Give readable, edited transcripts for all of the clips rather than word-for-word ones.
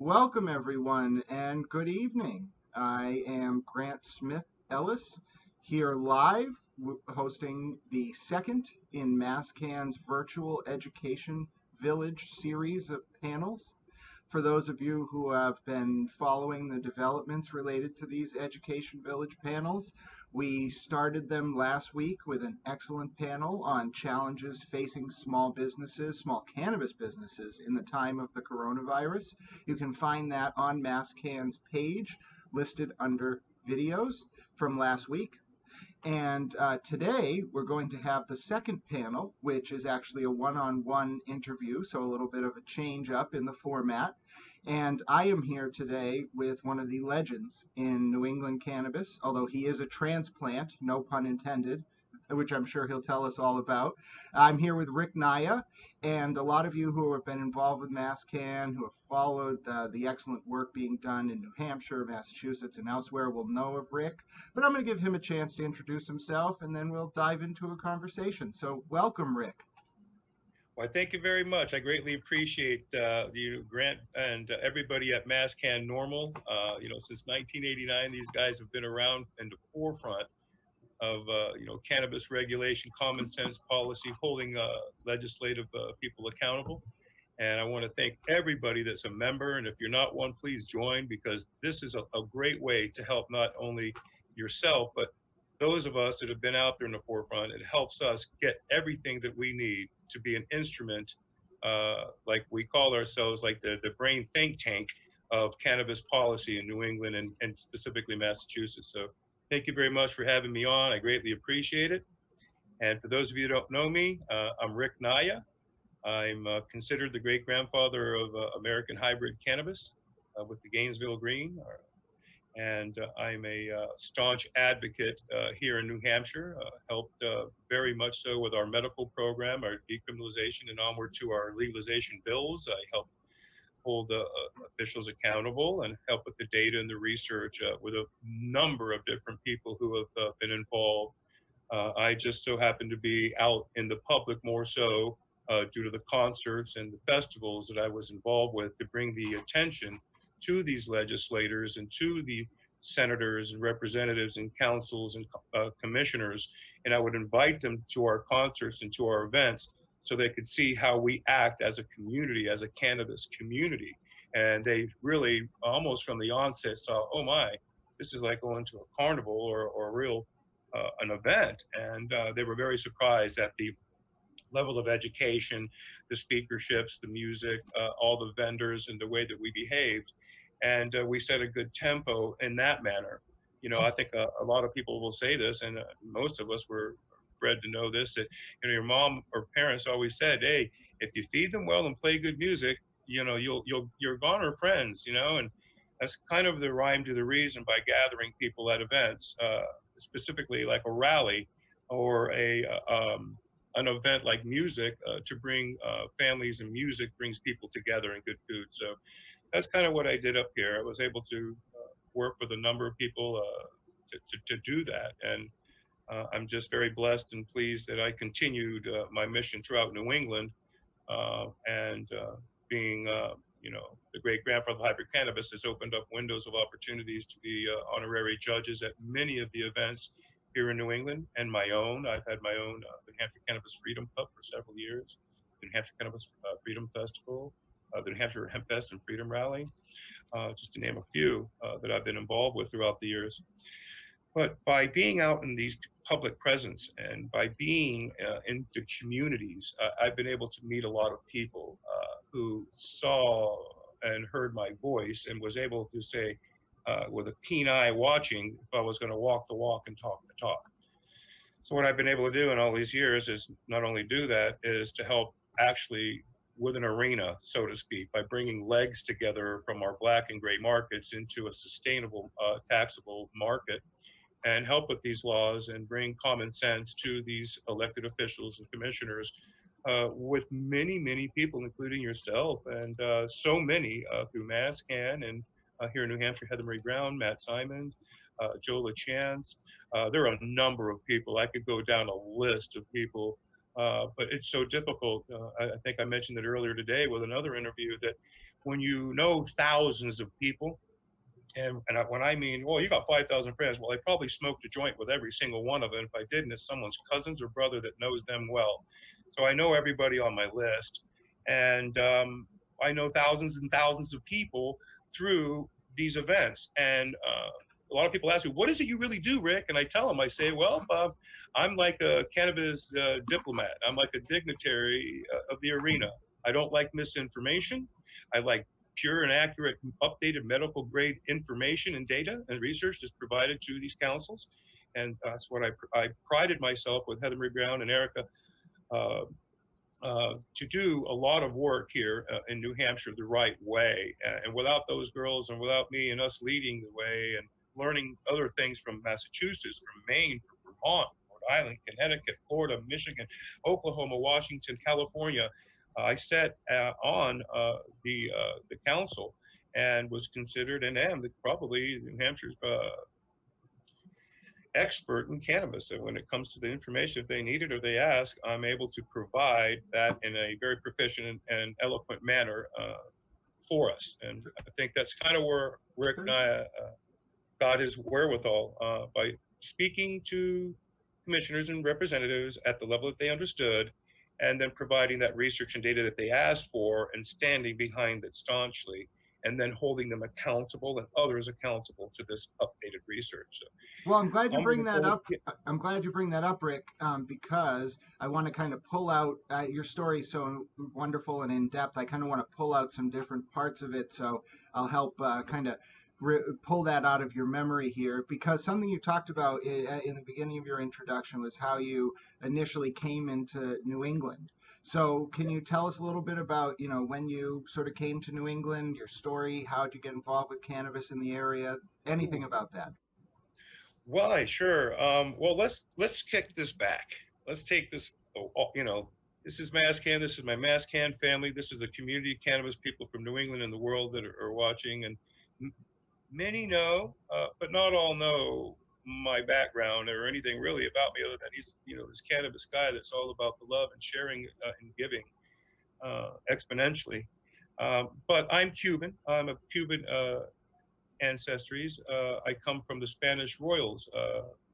Welcome, everyone, and good evening. I am Grant Smith-Ellis here live hosting the second in MassCann's Virtual Education Village series of panels. For those of you who have been following the developments related to these Education Village panels, we started them last week with an excellent panel on challenges facing small businesses, small cannabis businesses in the time of the coronavirus. You can find that on MassCann's page listed under videos from last week. And today we're going to have the second panel, which is actually a one-on-one interview, so a little bit of a change up in the format. And I am here today with one of the legends in New England cannabis, although he is a transplant, no pun intended, which I'm sure he'll tell us all about. I'm here with Rick Naya, and a lot of you who have been involved with MassCann, who have followed the excellent work being done in New Hampshire, Massachusetts, and elsewhere will know of Rick. But I'm going to give him a chance to introduce himself, and then we'll dive into a conversation. So welcome, Rick. Well, thank you very much. I greatly appreciate you, Grant, and everybody at MassCann Normal. Since 1989, these guys have been around in the forefront of cannabis regulation, common sense policy, holding legislative people accountable. And I want to thank everybody that's a member. And if you're not one, please join, because this is a great way to help not only yourself, but those of us that have been out there in the forefront. It helps us get everything that we need to be an instrument, like we call ourselves, like the brain think tank of cannabis policy in New England and specifically Massachusetts. So thank you very much for having me on. I greatly appreciate it. And for those of you who don't know me, I'm Rick Naya. I'm considered the great grandfather of American hybrid cannabis with the Gainesville Green. And I'm a staunch advocate here in New Hampshire, helped very much so with our medical program, our decriminalization, and onward to our legalization bills. I help hold the officials accountable and help with the data and the research with a number of different people who have been involved. I just so happen to be out in the public more so due to the concerts and the festivals that I was involved with to bring the attention to these legislators and to the senators and representatives and councils and commissioners. And I would invite them to our concerts and to our events so they could see how we act as a community, as a cannabis community. And they really, almost from the onset, saw, oh my, this is like going to a carnival or a real an event. And they were very surprised at the level of education, the speakerships, the music, all the vendors, and the way that we behaved. And we set a good tempo in that manner. I think a lot of people will say this, and most of us were bred to know this, that your mom or parents always said, hey, if you feed them well and play good music, you're goner friends, and that's kind of the rhyme to the reason by gathering people at events, specifically like a rally or an event like music to bring families, and music brings people together, and good food. So that's kind of what I did up here. I was able to work with a number of people to do that. And I'm just very blessed and pleased that I continued my mission throughout New England. And being, the great grandfather of hybrid cannabis has opened up windows of opportunities to be honorary judges at many of the events here in New England, and my own. I've had my own New Hampshire Cannabis Freedom Cup for several years, the New Hampshire Cannabis Freedom Festival, the New Hampshire Hemp Fest and Freedom Rally, just to name a few that I've been involved with throughout the years. But by being out in these public presence and by being in the communities, I've been able to meet a lot of people who saw and heard my voice and was able to say, with a keen eye watching, if I was going to walk the walk and talk the talk. So what I've been able to do in all these years is not only do that, is to help actually with an arena, so to speak, by bringing legs together from our black and gray markets into a sustainable, taxable market, and help with these laws and bring common sense to these elected officials and commissioners with many, many people, including yourself, and so many through MassCann and here in New Hampshire, Heather Marie Brown, Matt Simon, Joe LaChance. There are a number of people. I could go down a list of people, but it's so difficult. I think I mentioned it earlier today with another interview that when you know thousands of people, when I mean, well, you got 5,000 friends. Well, I probably smoked a joint with every single one of them. If I didn't, it's someone's cousins or brother that knows them well. So I know everybody on my list. And I know thousands and thousands of people through these events. And a lot of people ask me, what is it you really do, Rick? And I tell them, I say, well, I'm like a cannabis diplomat. I'm like a dignitary of the arena. I don't like misinformation. I like pure and accurate, updated medical grade information and data and research is provided to these councils. And that's what I prided myself with Heather Marie Brown and Erica uh, to do a lot of work here in New Hampshire the right way. And without those girls and without me and us leading the way and learning other things from Massachusetts, from Maine, from Vermont, Rhode Island, Connecticut, Florida, Michigan, Oklahoma, Washington, California, I sat on the council and was considered and am probably New Hampshire's expert in cannabis. And when it comes to the information, if they need it or they ask, I'm able to provide that in a very proficient and eloquent manner for us. And I think that's kind of where Rick and I got his wherewithal by speaking to commissioners and representatives at the level that they understood, and then providing that research and data that they asked for and standing behind it staunchly, and then holding them accountable and others accountable to this updated research. So, well, I'm glad you bring that up. I'm glad you bring that up, Rick, because I want to kind of pull out your story so wonderful and in depth. I kind of want to pull out some different parts of it, so I'll help kind of pull that out of your memory here, because something you talked about in the beginning of your introduction was how you initially came into New England. So can you tell us a little bit about, when you sort of came to New England, your story, how did you get involved with cannabis in the area, anything about that? Well, sure. Well, let's kick this back. Let's take this. This is MassCann. This is my MassCann family. This is the community of cannabis people from New England and the world that are watching. And many know, but not all know my background or anything really about me other than he's, this cannabis guy that's all about the love and sharing and giving exponentially. But I'm Cuban. I'm a Cuban ancestries. I come from the Spanish royals.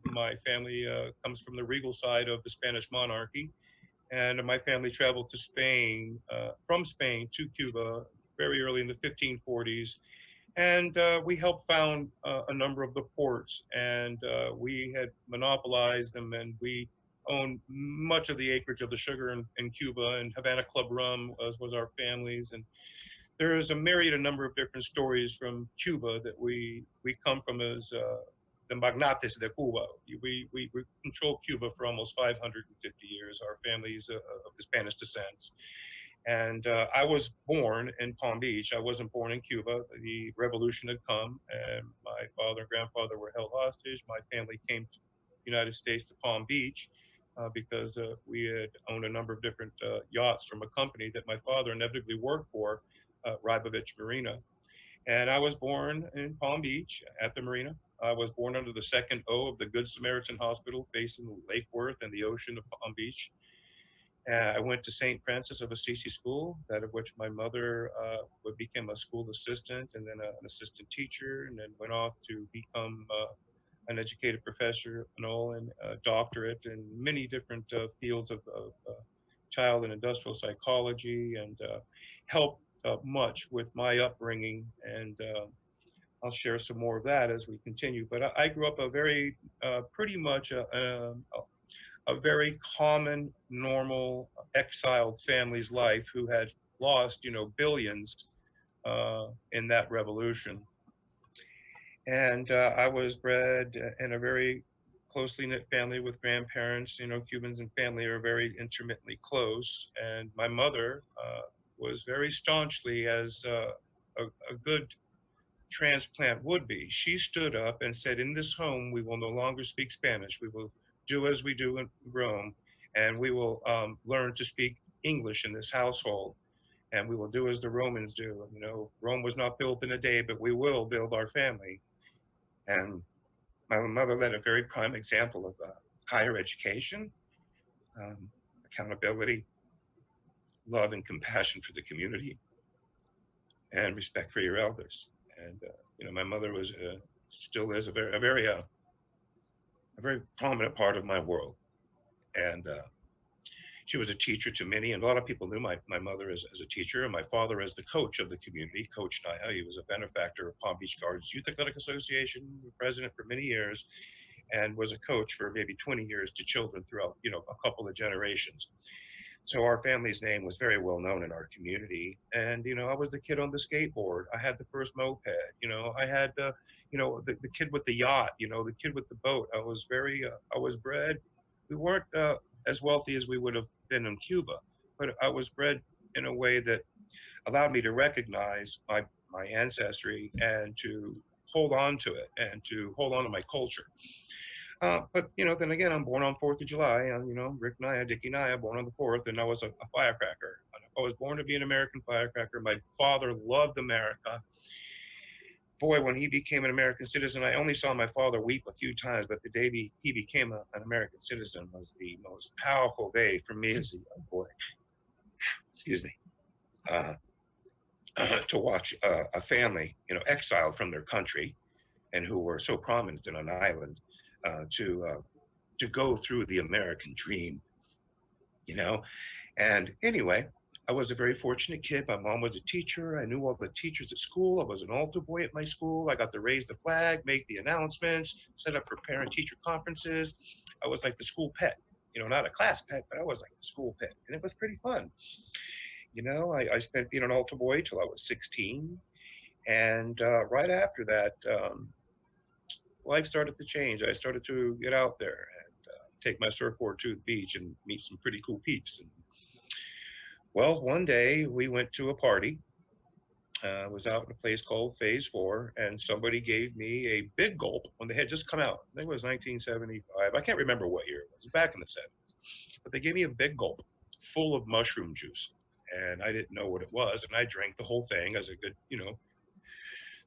My family comes from the regal side of the Spanish monarchy. And my family traveled to Spain, from Spain to Cuba very early in the 1540s. And we helped found a number of the ports, and we had monopolized them, and we owned much of the acreage of the sugar in Cuba, and Havana Club rum was our family's. And there is a number of different stories from Cuba that we come from as the magnates de Cuba. We controlled Cuba for almost 550 years, our families of the Spanish descent. And I was born in Palm Beach. I wasn't born in Cuba. The revolution had come, and my father and grandfather were held hostage. My family came to the United States to Palm Beach because we had owned a number of different yachts from a company that my father inevitably worked for, Rybovich Marina. And I was born in Palm Beach at the marina. I was born under the second O of the Good Samaritan Hospital facing Lake Worth and the ocean of Palm Beach. I went to St. Francis of Assisi School, that of which my mother became a school assistant and then an assistant teacher, and then went off to become an educated professor and a doctorate in many different fields of child and industrial psychology, and helped much with my upbringing. And I'll share some more of that as we continue. But I grew up pretty much a very common, normal, exiled family's life who had lost, billions in that revolution. And I was bred in a very closely knit family with grandparents. Cubans and family are very intermittently close. And my mother was very staunchly, as a good transplant would be. She stood up and said, in this home, we will no longer speak Spanish. We will do as we do in Rome, and we will learn to speak English in this household, and we will do as the Romans do. Rome was not built in a day, but we will build our family. And my mother led a very prime example of higher education, accountability, love, and compassion for the community. and respect for your elders. And my mother was still is a very prominent part of my world. And she was a teacher to many, and a lot of people knew my mother as a teacher, and my father as the coach of the community, Coach Naya. He was a benefactor of Palm Beach Gardens Youth Athletic Association, president for many years, and was a coach for maybe 20 years to children throughout, a couple of generations. So our family's name was very well known in our community. And, I was the kid on the skateboard. I had the first moped, I had the kid with the yacht, the kid with the boat. I was bred. We weren't as wealthy as we would have been in Cuba, but I was bred in a way that allowed me to recognize my ancestry and to hold on to it and to hold on to my culture. But then again, I'm born on 4th of July. Rick Naya, Dickie Naya, born on the 4th, and I was a firecracker. I was born to be an American firecracker. My father loved America. Boy, when he became an American citizen, I only saw my father weep a few times, but the day he became an American citizen was the most powerful day for me as a young boy. Excuse me. Uh, to watch a family, exiled from their country, and who were so prominent in an island, to go through the American dream, And anyway, I was a very fortunate kid. My mom was a teacher. I knew all the teachers at school. I was an altar boy at my school. I got to raise the flag, make the announcements, set up for parent-teacher conferences. I was like the school pet, not a class pet, but I was like the school pet, and it was pretty fun. I spent being an altar boy till I was 16, and right after that, life started to change. I started to get out there and take my surfboard to the beach and meet some pretty cool peeps. And well, one day we went to a party. I was out in a place called Phase 4, and somebody gave me a big gulp when they had just come out. I think it was 1975. I can't remember what year it was, back in the 70s. But they gave me a big gulp full of mushroom juice, and I didn't know what it was, and I drank the whole thing as a good,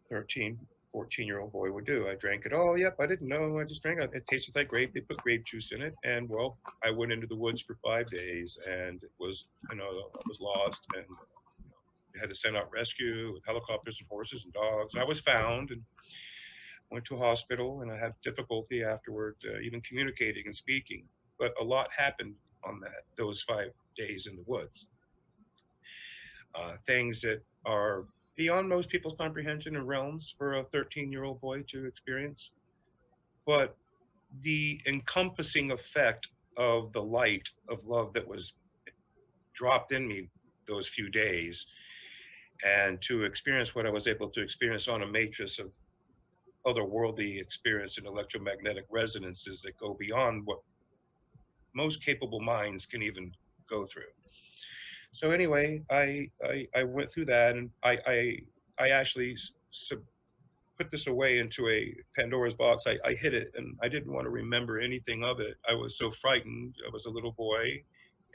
13, 14-year-old boy would do. I drank it. Oh, yep, I didn't know. I just drank it. It tasted like grape. They put grape juice in it. And, well, I went into the woods for 5 days, and it was, I was lost. And we had to send out rescue with helicopters and horses and dogs. I was found and went to a hospital, and I had difficulty afterward even communicating and speaking. But a lot happened on those 5 days in the woods. Things that are beyond most people's comprehension and realms for a 13-year-old boy to experience. But the encompassing effect of the light of love that was dropped in me those few days, and to experience what I was able to experience on a matrix of otherworldly experience and electromagnetic resonances that go beyond what most capable minds can even go through. So anyway, I went through that, and I actually put this away into a Pandora's box. I hid it, and I didn't want to remember anything of it. I was so frightened. I was a little boy,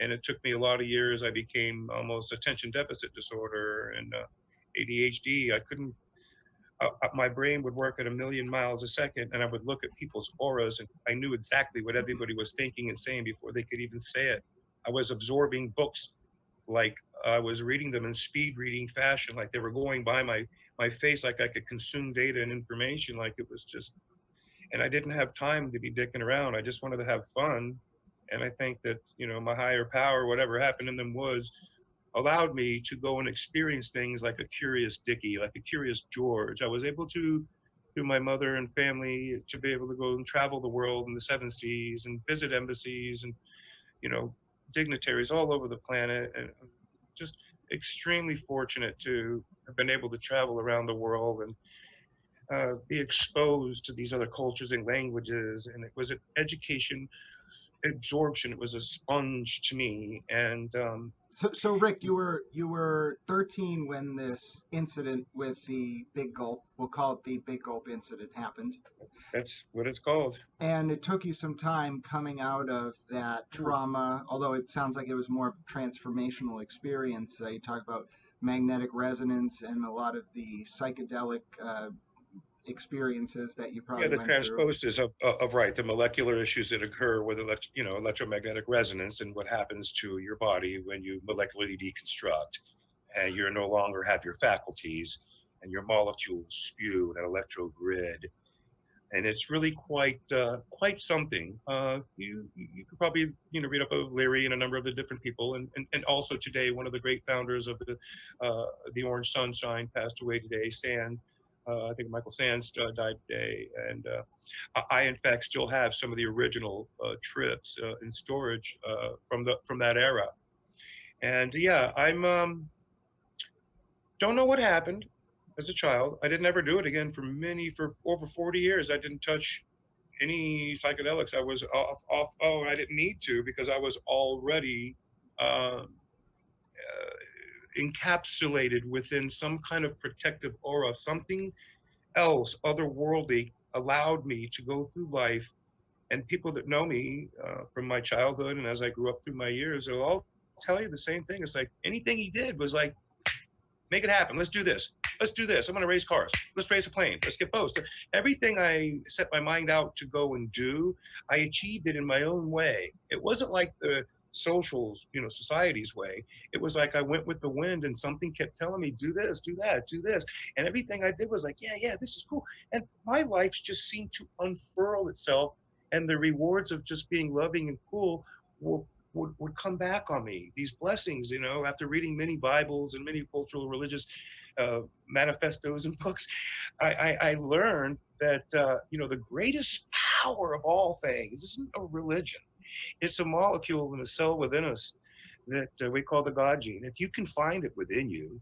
and it took me a lot of years. I became almost attention deficit disorder and ADHD. I couldn't. My brain would work at 1,000,000 miles a second, and I would look at people's auras, and I knew exactly what everybody was thinking and saying before they could even say it. I was absorbing books like I was reading them in speed reading fashion, like they were going by my face, like I could consume data and information, like it was just, and I didn't have time to be dicking around. I just wanted to have fun. And I think that, my higher power, whatever happened in them woods, allowed me to go and experience things like a curious Dickie, like a curious George. I was able to, through my mother and family, to be able to go and travel the world in the 7 seas and visit embassies and, dignitaries all over the planet, and just extremely fortunate to have been able to travel around the world and be exposed to these other cultures and languages. And it was an education absorption. It was a sponge to me. And so Rick, you were 13 when this incident with the big gulp, we'll call it the big gulp incident, happened. That's what it's called. And it took you some time coming out of that trauma, although it sounds like it was more of a transformational experience. You talk about magnetic resonance and a lot of the psychedelic experiences that you probably the went through. transposes of right, the molecular issues that occur with electromagnetic resonance and what happens to your body when you molecularly deconstruct. and you no longer have your faculties, and your molecules spew in an electro grid, and it's really quite something. You could probably read up of Leary and a number of the different people, and also today one of the great founders of the Orange Sunshine passed away today. I think Michael Sands died today, and I in fact still have some of the original trips in storage from that era. And yeah, I'm don't know what happened as a child. I didn't ever do it again for over 40 years. I didn't touch any psychedelics. I was off. Oh, I didn't need to because I was already encapsulated within some kind of protective aura. Something else, otherworldly, allowed me to go through life. And people that know me from my childhood and as I grew up through my years, they'll all tell you the same thing. It's like anything he did was like, make it happen. Let's do this. Let's do this. I'm going to race cars. Let's race a plane. Let's get boats. Everything I set my mind out to go and do, I achieved it in my own way. It wasn't like the socials, society's way. It was like I went with the wind and something kept telling me, do this, do that, do this. And everything I did was like, yeah, this is cool. And my life just seemed to unfurl itself. And the rewards of just being loving and cool would come back on me. These blessings, after reading many Bibles and many cultural religious manifestos and books, I learned that, the greatest power of all things isn't a religion. It's a molecule in a cell within us that we call the God gene. If you can find it within you,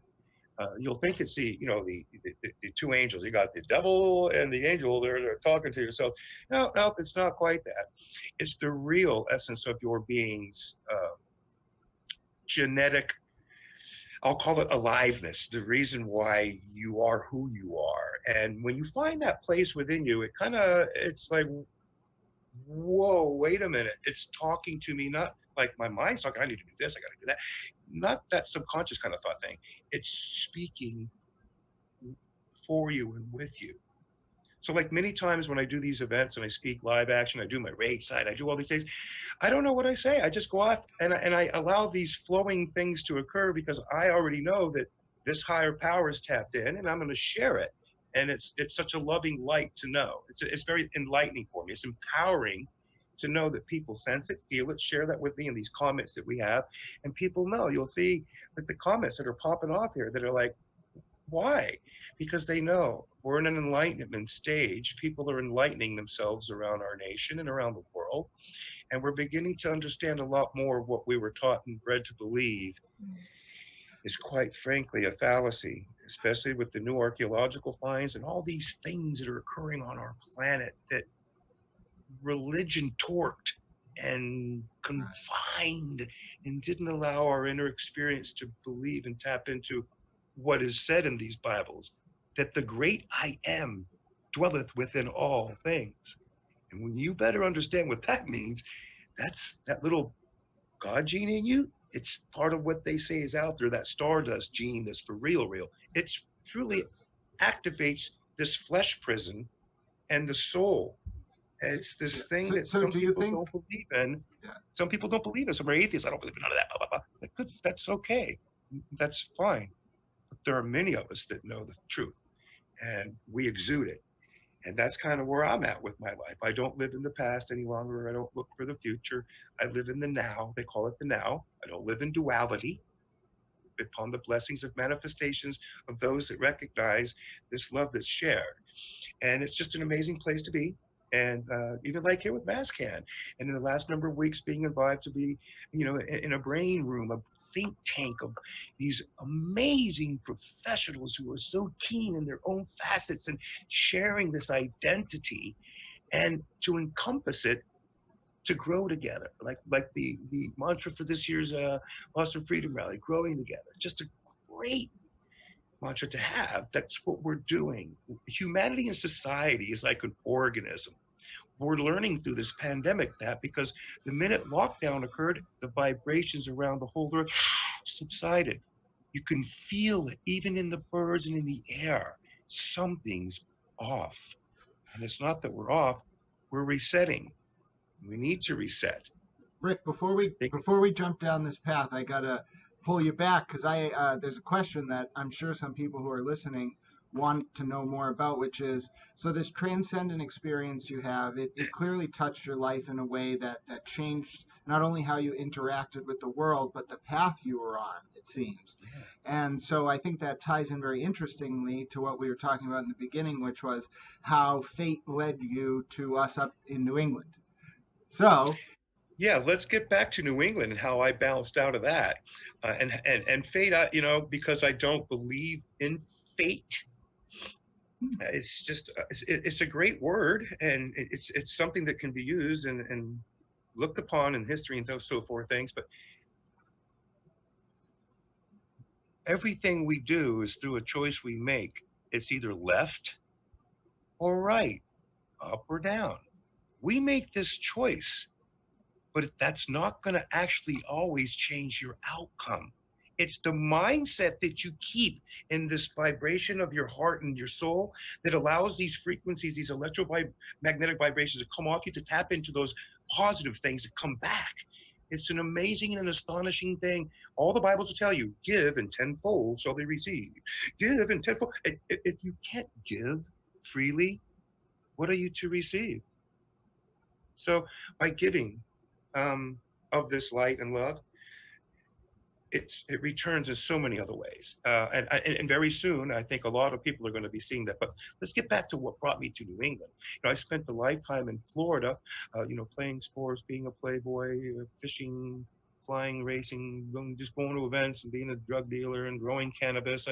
you'll think it's the two angels. You got the devil and the angel. They're talking to yourself. No, it's not quite that. It's the real essence of your being's genetic, I'll call it aliveness, the reason why you are who you are. And when you find that place within you, it's like, whoa, wait a minute. It's talking to me, not like my mind's talking, I need to do this, I got to do that. Not that subconscious kind of thought thing. It's speaking for you and with you. So like many times when I do these events and I speak live action, I do my rage side, I do all these things, I don't know what I say. I just go off and I allow these flowing things to occur because I already know that this higher power is tapped in and I'm going to share it. And it's such a loving light to know. It's very enlightening for me. It's empowering to know that people sense it, feel it, share that with me in these comments that we have. And people know, you'll see that the comments that are popping off here that are like, why? Because they know we're in an enlightenment stage. People are enlightening themselves around our nation and around the world. And we're beginning to understand a lot more of what we were taught and bred to believe is quite frankly a fallacy, especially with the new archaeological finds and all these things that are occurring on our planet that religion torqued and confined and didn't allow our inner experience to believe and tap into what is said in these Bibles, that the great I am dwelleth within all things. And when you better understand what that means, that's that little God gene in you. It's part of what they say is out there, that stardust gene that's for real. It's truly activates this flesh prison and the soul. And it's this thing that some people don't believe in. Some people don't believe in. Some are atheists. I don't believe in none of that. Blah, blah, blah. Like, that's okay. That's fine. But there are many of us that know the truth and we exude it. And that's kind of where I'm at with my life. I don't live in the past any longer. I don't look for the future. I live in the now. They call it the now. I don't live in duality. Upon the blessings of manifestations of those that recognize this love that's shared. And it's just an amazing place to be. And even like here with MassCann, and in the last number of weeks being invited to be, in a brain room, a think tank of these amazing professionals who are so keen in their own facets and sharing this identity and to encompass it, to grow together, like the mantra for this year's Boston Freedom Rally, growing together. Just a great mantra to have. That's what we're doing. Humanity and society is like an organism. We're learning through this pandemic that because the minute lockdown occurred, the vibrations around the whole earth subsided. You can feel it even in the birds and in the air. Something's off. And it's not that we're off, we're resetting. We need to reset. Rick, before we jump down this path, I gotta pull you back because there's a question that I'm sure some people who are listening want to know more about, which is, so this transcendent experience you have, it clearly touched your life in a way that changed not only how you interacted with the world, but the path you were on, it seems. Yeah. And so I think that ties in very interestingly to what we were talking about in the beginning, which was how fate led you to us up in New England. So, Yeah, let's get back to New England and how I bounced out of that, and fate. Because I don't believe in fate. It's just it's a great word, and it's something that can be used and looked upon in history and so forth things. But everything we do is through a choice we make. It's either left or right, up or down. We make this choice, but that's not going to actually always change your outcome. It's the mindset that you keep in this vibration of your heart and your soul that allows these frequencies, these electromagnetic vibrations to come off you, to tap into those positive things that come back. It's an amazing and an astonishing thing. All the Bibles will tell you, give and tenfold shall be received. Give and tenfold. If you can't give freely, what are you to receive? So by giving of this light and love, it returns in so many other ways. And very soon, I think a lot of people are going to be seeing that. But let's get back to what brought me to New England. I spent a lifetime in Florida, playing sports, being a playboy, fishing, flying, racing, just going to events and being a drug dealer and growing cannabis.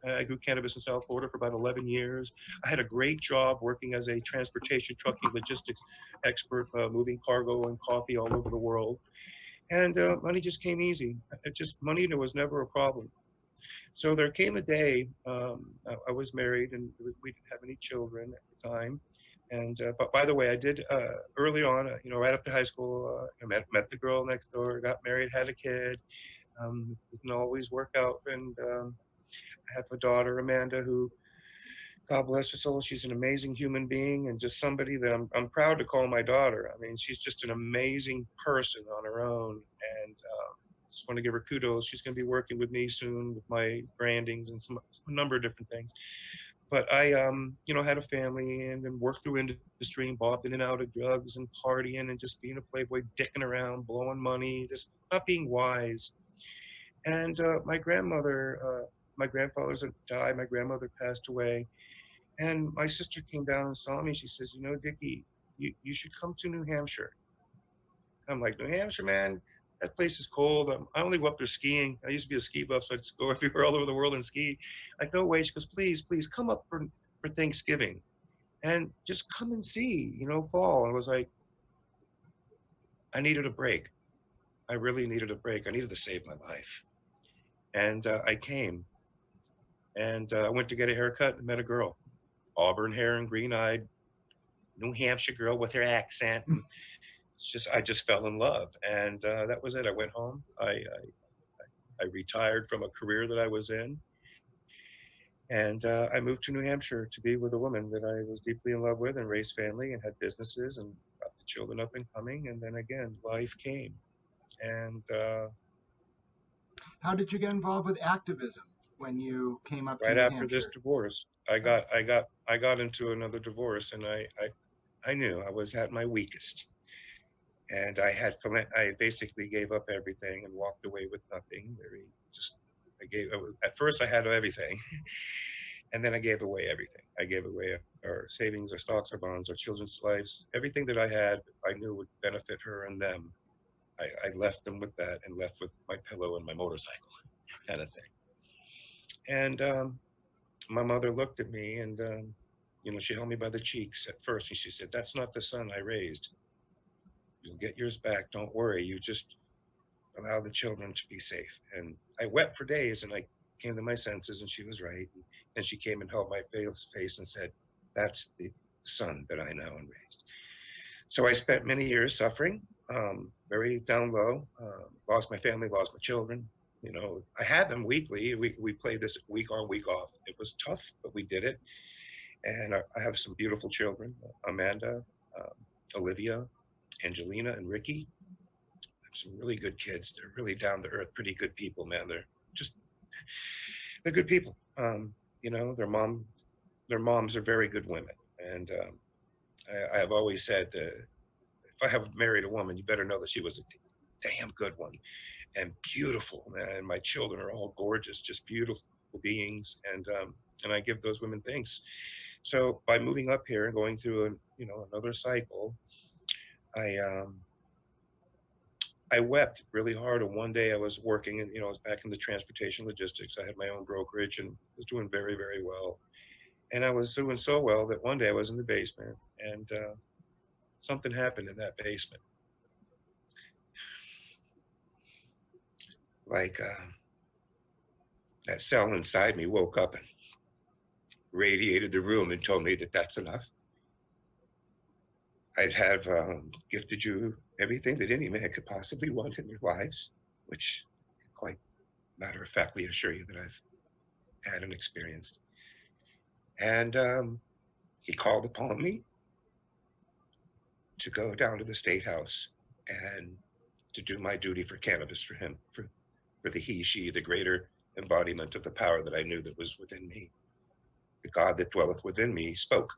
I grew cannabis in South Florida for about 11 years. I had a great job working as a transportation trucking logistics expert, moving cargo and coffee all over the world. And money just came easy. Money was never a problem. So there came a day, I was married and we didn't have any children at the time. And but by the way, I did early on, right after high school, I met the girl next door, got married, had a kid. Didn't always work out, and I have a daughter, Amanda, who, God bless her soul, she's an amazing human being and just somebody that I'm proud to call my daughter. I mean, she's just an amazing person on her own, and just want to give her kudos. She's going to be working with me soon with my brandings and a number of different things. But I, had a family and then worked through industry and bobbed in and out of drugs and partying and just being a playboy, dicking around, blowing money, just not being wise. And my grandfather's died. My grandmother passed away. And my sister came down and saw me. She says, Dickie, you should come to New Hampshire. I'm like, New Hampshire, man, that place is cold. I only go up there skiing. I used to be a ski buff, so I just go everywhere all over the world and ski. Like, no way. She goes, please come up for Thanksgiving and just come and see, fall. And I was like, I needed a break. I really needed a break. I needed to save my life. And I came and I went to get a haircut and met a girl, auburn hair and green eyed, New Hampshire girl with her accent. And I just fell in love. And that was it. I went home. I retired from a career that I was in. And I moved to New Hampshire to be with a woman that I was deeply in love with and raised family and had businesses and got the children up and coming. And then again, life came. And how did you get involved with activism when you came up to right New after this Hampshire? divorce, I got into another divorce, and I knew I was at my weakest. And I basically gave up everything and walked away with nothing. At first I had everything, and then I gave away everything. I gave away our savings, our stocks, our bonds, our children's lives, everything that I had. I knew would benefit her and them. I left them with that and left with my pillow and my motorcycle, kind of thing. And my mother looked at me and she held me by the cheeks at first, and she said, "That's not the son I raised. You'll get yours back. Don't worry. You just allow the children to be safe." And I wept for days, and I came to my senses, and she was right. And then she came and held my face and said, "That's the son that I know and raised." So I spent many years suffering, very down low, lost my family, lost my children. I had them weekly. We played this week on, week off. It was tough, but we did it. And I have some beautiful children, Amanda, Olivia, Angelina, and Ricky. some really good kids. They're really down to earth, pretty good people, man. Just they're good people. You know, their moms are very good women, and I have always said that if I have married a woman, you better know that she was a damn good one and beautiful. And my children are all gorgeous, just beautiful beings, and I give those women thanks. So by moving up here and going through another cycle, I I wept really hard. And one day I was working, and I was back in the transportation logistics. I had my own brokerage and was doing very, very well. And I was doing so well that one day I was in the basement, and something happened in that basement. Like that cell inside me woke up and radiated the room and told me that that's enough. I'd have gifted you everything that any man could possibly want in their lives, which quite matter of factly assure you that I've had and experienced. And he called upon me to go down to the state house and to do my duty for cannabis for him, for the he, she, the greater embodiment of the power that I knew that was within me. The God that dwelleth within me spoke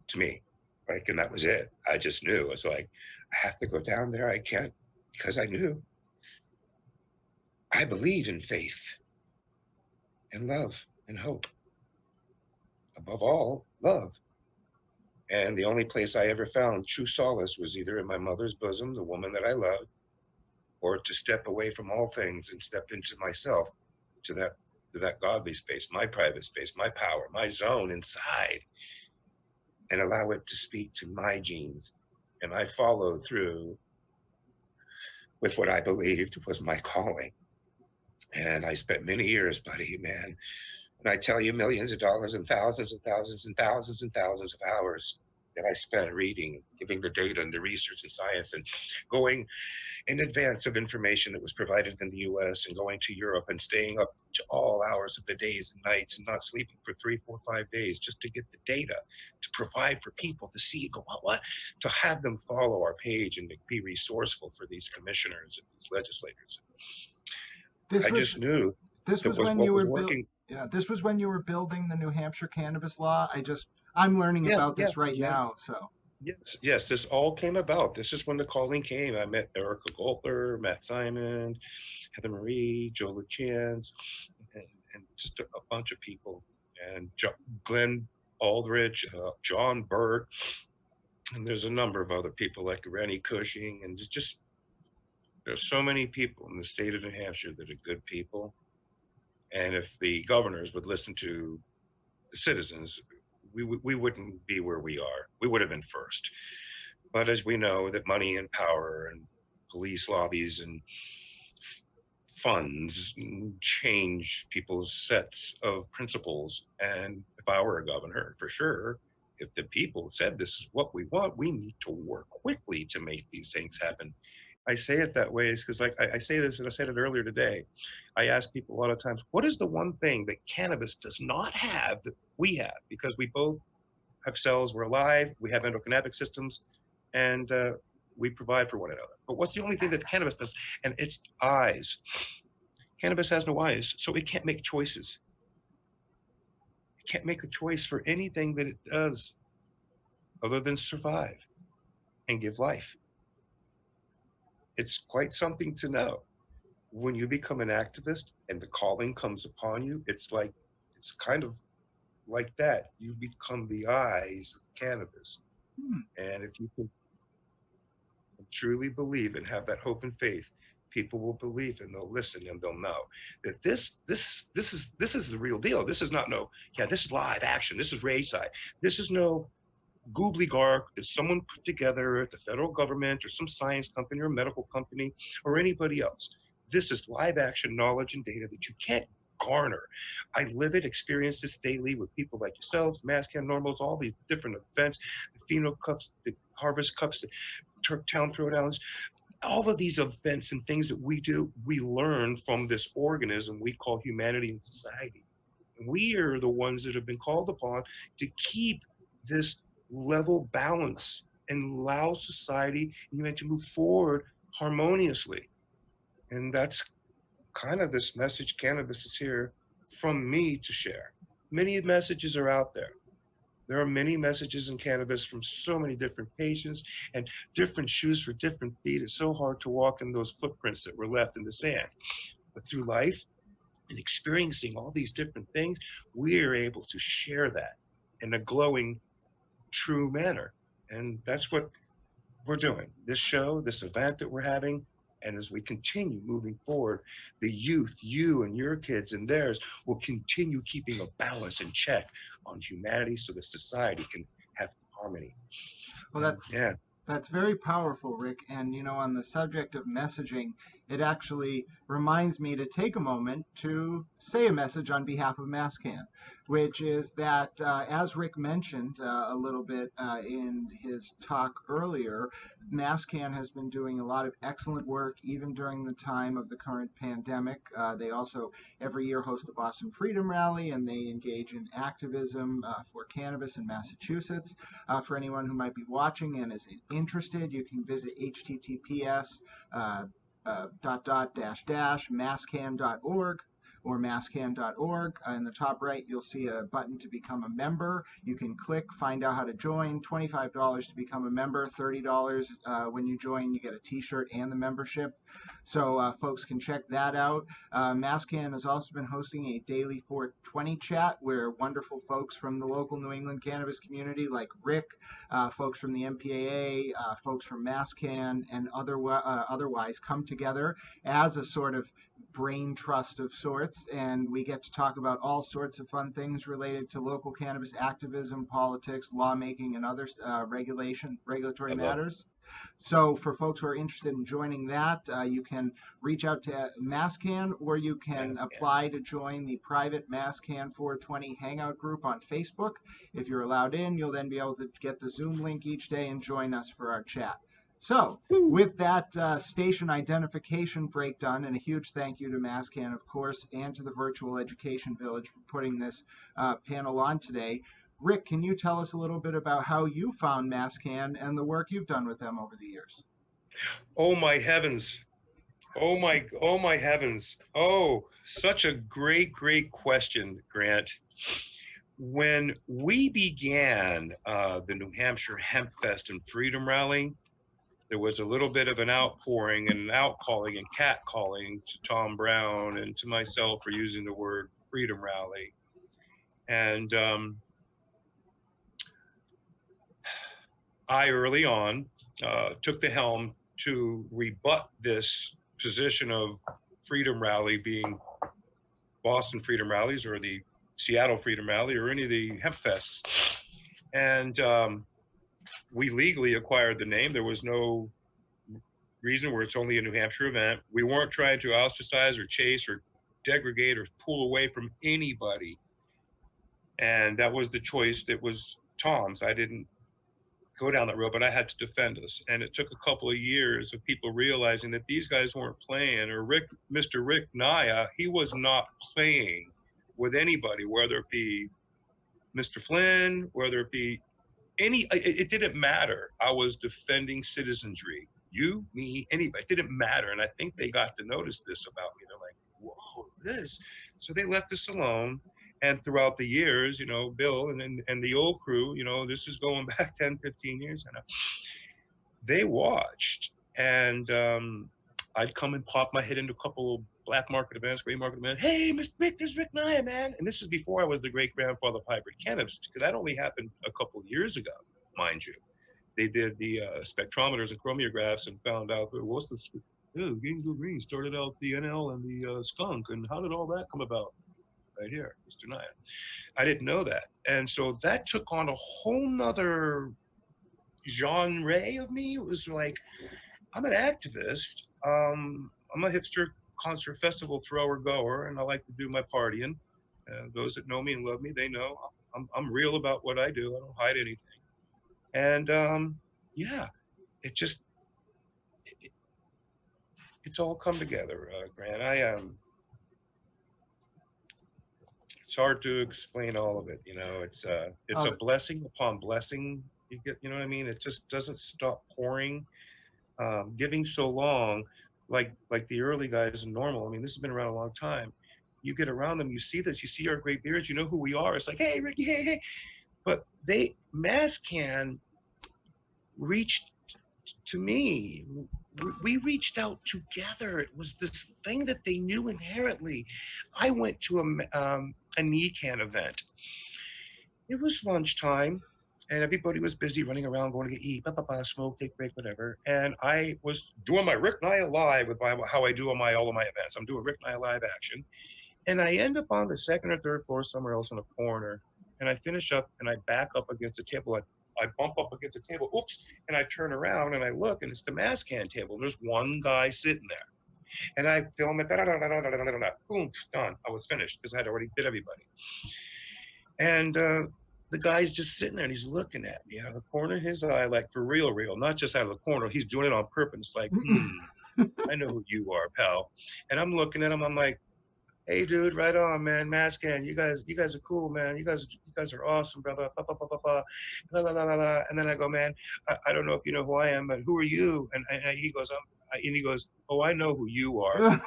to me. Like, and that was it. I just knew. It's like, I have to go down there. I can't, because I knew. I believe in faith and love and hope. Above all, love. And the only place I ever found true solace was either in my mother's bosom, the woman that I loved, or to step away from all things and step into myself, to that godly space, my private space, my power, my zone inside, and allow it to speak to my genes. And I followed through with what I believed was my calling. And I spent many years, buddy, man. And I tell you, millions of dollars and thousands and thousands and thousands and thousands of hours that I spent reading, giving the data and the research and science, and going in advance of information that was provided in the US, and going to Europe and staying up to all hours of the days and nights and not sleeping for 3, 4, 5 days just to get the data to provide for people to see, go, what? To have them follow our page and to be resourceful for these commissioners and these legislators. This I was just knew this that was was when what you was were working. this was when you were building the New Hampshire cannabis law. I'm learning Yeah, about yeah, this right yeah. now. So Yes, yes, this all came about. This is when the calling came. I met Erica Goltler, Matt Simon, Heather Marie, Joe LaChance, and, and just a bunch of people. And Glenn Aldrich, John Burt, and there's a number of other people like Rennie Cushing, and just there's so many people in the state of New Hampshire that are good people. And if the governors would listen to the citizens, we wouldn't be where we are. We would have been first. But as we know, that money and power and police lobbies and funds change people's sets of principles. And if I were a governor, for sure, if the people said this is what we want, we need to work quickly to make these things happen. I say it that way is because, like, I say this, and I said it earlier today. I ask people a lot of times, what is the one thing that cannabis does not have that we have? Because we both have cells, we're alive, we have endocannabinoid systems, and we provide for one another. But what's the only thing that cannabis does? And it's eyes. Cannabis has no eyes, so it can't make choices. It can't make a choice for anything that it does other than survive and give life. It's quite something to know. When you become an activist and the calling comes upon you, it's kind of like that. You become the eyes of cannabis. hmm, And if you can truly believe and have that hope and faith, people will believe and they'll listen and they'll know that this is the real deal. This is not no, yeah, this is live action. This is Rayside. This is no goobly gark that someone put together at the federal government or some science company or medical company or anybody else. This is live action knowledge and data that you can't garner. I live it, experience this daily with people like yourselves, MassCann's Normals, all these different events, the Pheno Cups, the Harvest Cups, the Turktown Throwdowns, all of these events and things that we do, we learn from this organism we call humanity and society. We are the ones that have been called upon to keep this level balance and allow society and humanity to move forward harmoniously. And that's kind of this message cannabis is here from me to share. Many messages are out there. There are many messages in cannabis from so many different patients and different shoes for different feet. It's so hard to walk in those footprints that were left in the sand. But through life and experiencing all these different things, we are able to share that in a glowing, true manner. And that's what we're doing. This show, this event that we're having, and as we continue moving forward, the youth, you and your kids and theirs, will continue keeping a balance and check on humanity so that society can have harmony. Well, And yeah, that's very powerful, Rick. And, on the subject of messaging, it actually reminds me to take a moment to say a message on behalf of MassCan, which is that, as Rick mentioned a little bit in his talk earlier, MassCan has been doing a lot of excellent work even during the time of the current pandemic. They also every year host the Boston Freedom Rally, and they engage in activism for cannabis in Massachusetts. For anyone who might be watching and is interested, you can visit https masscan.org or masscan.org. In the top right, you'll see a button to become a member. You can click, find out how to join. $25 to become a member, $30 when you join. You get a t-shirt and the membership. So folks can check that out. MassCan has also been hosting a daily 420 chat where wonderful folks from the local New England cannabis community like Rick, folks from the MPAA, folks from MassCan, and otherwise come together as a sort of brain trust of sorts, and we get to talk about all sorts of fun things related to local cannabis activism, politics, lawmaking, and other regulatory matters. So for folks who are interested in joining that, you can reach out to MassCan, or you can apply to join the private MassCan 420 Hangout group on Facebook. If you're allowed in, you'll then be able to get the Zoom link each day and join us for our chat. So with that station identification breakdown, and a huge thank you to MassCan, of course, and to the Virtual Education Village for putting this panel on today. Rick, can you tell us a little bit about how you found MassCan and the work you've done with them over the years? Oh my heavens. Oh my heavens. Oh, such a great question, Grant. When we began the New Hampshire Hemp Fest and Freedom Rally, there was a little bit of an outpouring and an outcalling and catcalling to Tom Brown and to myself for using the word Freedom Rally. And I early on took the helm to rebut this position of Freedom Rally being Boston Freedom Rallies or the Seattle Freedom Rally or any of the hemp fests. And we legally acquired the name. There was no reason where it's only a New Hampshire event. We weren't trying to ostracize or chase or degrade or pull away from anybody. And that was the choice that was Tom's. I didn't go down that road, but I had to defend us. And it took a couple of years of people realizing that these guys weren't playing, or Mr. Rick Naya, he was not playing with anybody, whether it be Mr. Flynn, whether it be it didn't matter. I was defending citizenry. You, me, anybody. It didn't matter. And I think they got to notice this about me. They're like, whoa, this. So they left us alone. And throughout the years, Bill and the old crew, this is going back 10, 15 years. And they watched. And I'd come and pop my head into a couple of black market events, gray market events. Hey, Mr. Rick, there's Rick Naya, man. And this is before I was the great-grandfather of hybrid cannabis, because that only happened a couple of years ago, mind you. They did the spectrometers and chromographs and found out what's the Gainesville Green started out the NL and the skunk, and how did all that come about? Right here, Mr. Naya. I didn't know that. And so that took on a whole nother genre of me. It was like, I'm an activist. I'm a hipster concert festival thrower goer, and I like to do my partying. Those that know me and love me, they know I'm real about what I do. I don't hide anything. And yeah, it's all come together, Grant. It's hard to explain all of it. It's a blessing upon blessing. You get, what I mean? It just doesn't stop pouring. giving so long, like the early guys in Normal. I mean, this has been around a long time. You get around them, you see this, you see our great beards, you know who we are. It's like, hey, Ricky, hey, hey. But MassCann reached to me. We reached out together. It was this thing that they knew inherently. I went to a NECAN event. It was lunchtime, and everybody was busy running around, going to get eat, smoke, take break, whatever. And I was doing my Rick Naya live with how I do on all of my events. I'm doing Rick Naya live action, and I end up on the second or third floor somewhere else in a corner. And I finish up, and I back up against the table. I bump up against the table. Oops! And I turn around and I look, and it's the MassCann table. There's one guy sitting there, and I film it. Boom! Done. I was finished because I had already did everybody. And the guy's just sitting there and he's looking at me out of the corner of his eye, like for real, not just out of the corner. He's doing it on purpose. Like, I know who you are, pal. And I'm looking at him. I'm like, hey, dude, right on, man. MassCann, you guys are cool, man. You guys are awesome, brother. And then I go, man, I don't know if you know who I am, but who are you? And he goes, oh, I know who you are.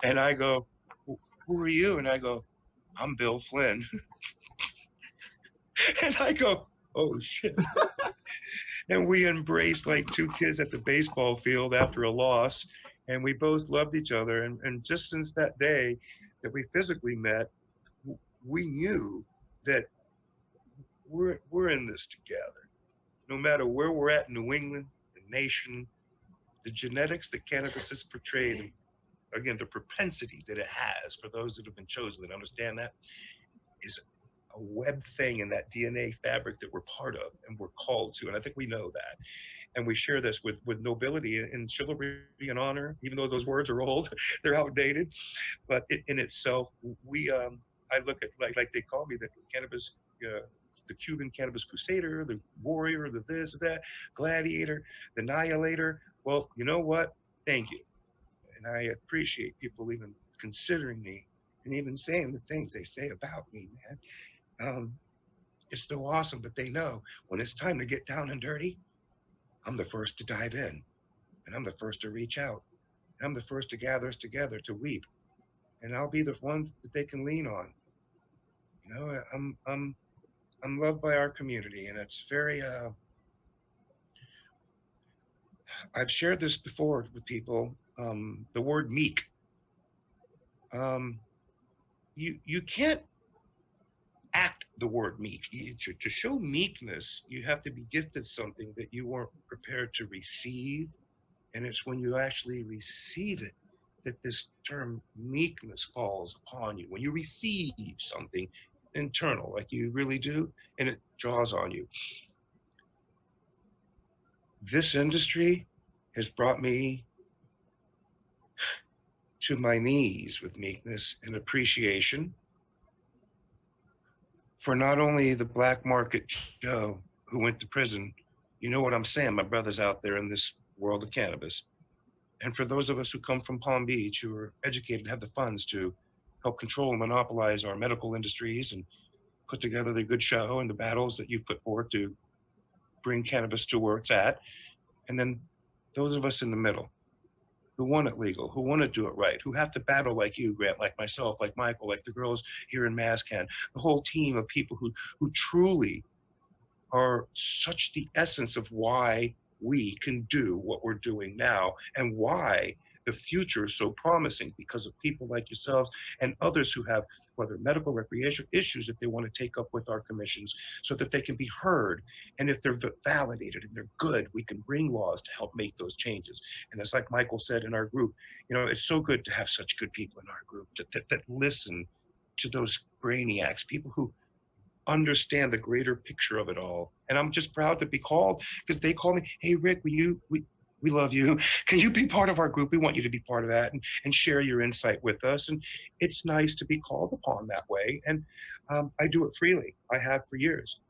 And I go, who are you? And I go, I'm Bill Flynn. And I go, oh shit. And we embraced like two kids at the baseball field after a loss. And we both loved each other. And just since that day that we physically met, we knew that we're in this together. No matter where we're at in New England, the nation, the genetics that cannabis has portrayed, and again, the propensity that it has for those that have been chosen that understand that, is a web thing in that DNA fabric that we're part of and we're called to. And I think we know that. And we share this with nobility and chivalry and honor, even though those words are old, they're outdated. But in itself, I look at, like they call me the cannabis, the Cuban cannabis crusader, the warrior, the this, that, gladiator, the annihilator. Well, you know what? Thank you. And I appreciate people even considering me and even saying the things they say about me, man. It's so awesome, but they know when it's time to get down and dirty, I'm the first to dive in, and I'm the first to reach out, and I'm the first to gather us together to weep, and I'll be the one that they can lean on. You know, I'm loved by our community, and it's very. I've shared this before with people. The word meek. You can't act the word meek. To show meekness, you have to be gifted something that you weren't prepared to receive. And it's when you actually receive it that this term meekness falls upon you. When you receive something internal, like you really do, and it draws on you. This industry has brought me to my knees with meekness and appreciation for not only the black market Joe who went to prison. You know what I'm saying? My brother's out there in this world of cannabis. And for those of us who come from Palm Beach, who are educated, have the funds to help control and monopolize our medical industries and put together the good show and the battles that you've put forth to bring cannabis to where it's at. And then those of us in the middle who want it legal, who want to do it right, who have to battle like you, Grant, like myself, like Michael, like the girls here in MassCann, the whole team of people who truly are such the essence of why we can do what we're doing now and why the future is so promising, because of people like yourselves and others who have, whether medical, recreational issues that they want to take up with our commissions so that they can be heard. And if they're validated and they're good, we can bring laws to help make those changes. And it's like Michael said in our group, you know, it's so good to have such good people in our group that listen to those brainiacs, people who understand the greater picture of it all. And I'm just proud to be called, because they call me, hey, Rick, we love you. Can you be part of our group? We want you to be part of that and share your insight with us. And it's nice to be called upon that way. And I do it freely. I have for years.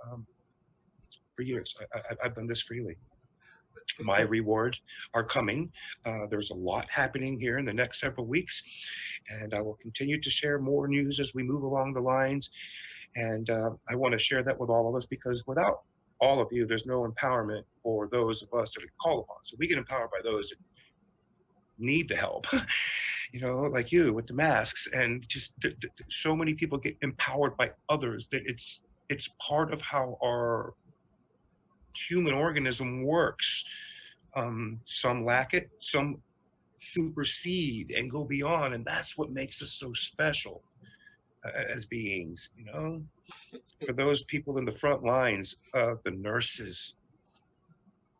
I've done this freely. My rewards are coming. There's a lot happening here in the next several weeks. And I will continue to share more news as we move along the lines. And I want to share that with all of us, because without all of you, there's no empowerment for those of us that are called upon. So we get empowered by those that need the help, you know, like you with the masks, and just so many people get empowered by others that it's part of how our human organism works. Some lack it, some supersede and go beyond, and that's what makes us so special as beings, you know. For those people in the front lines, the nurses,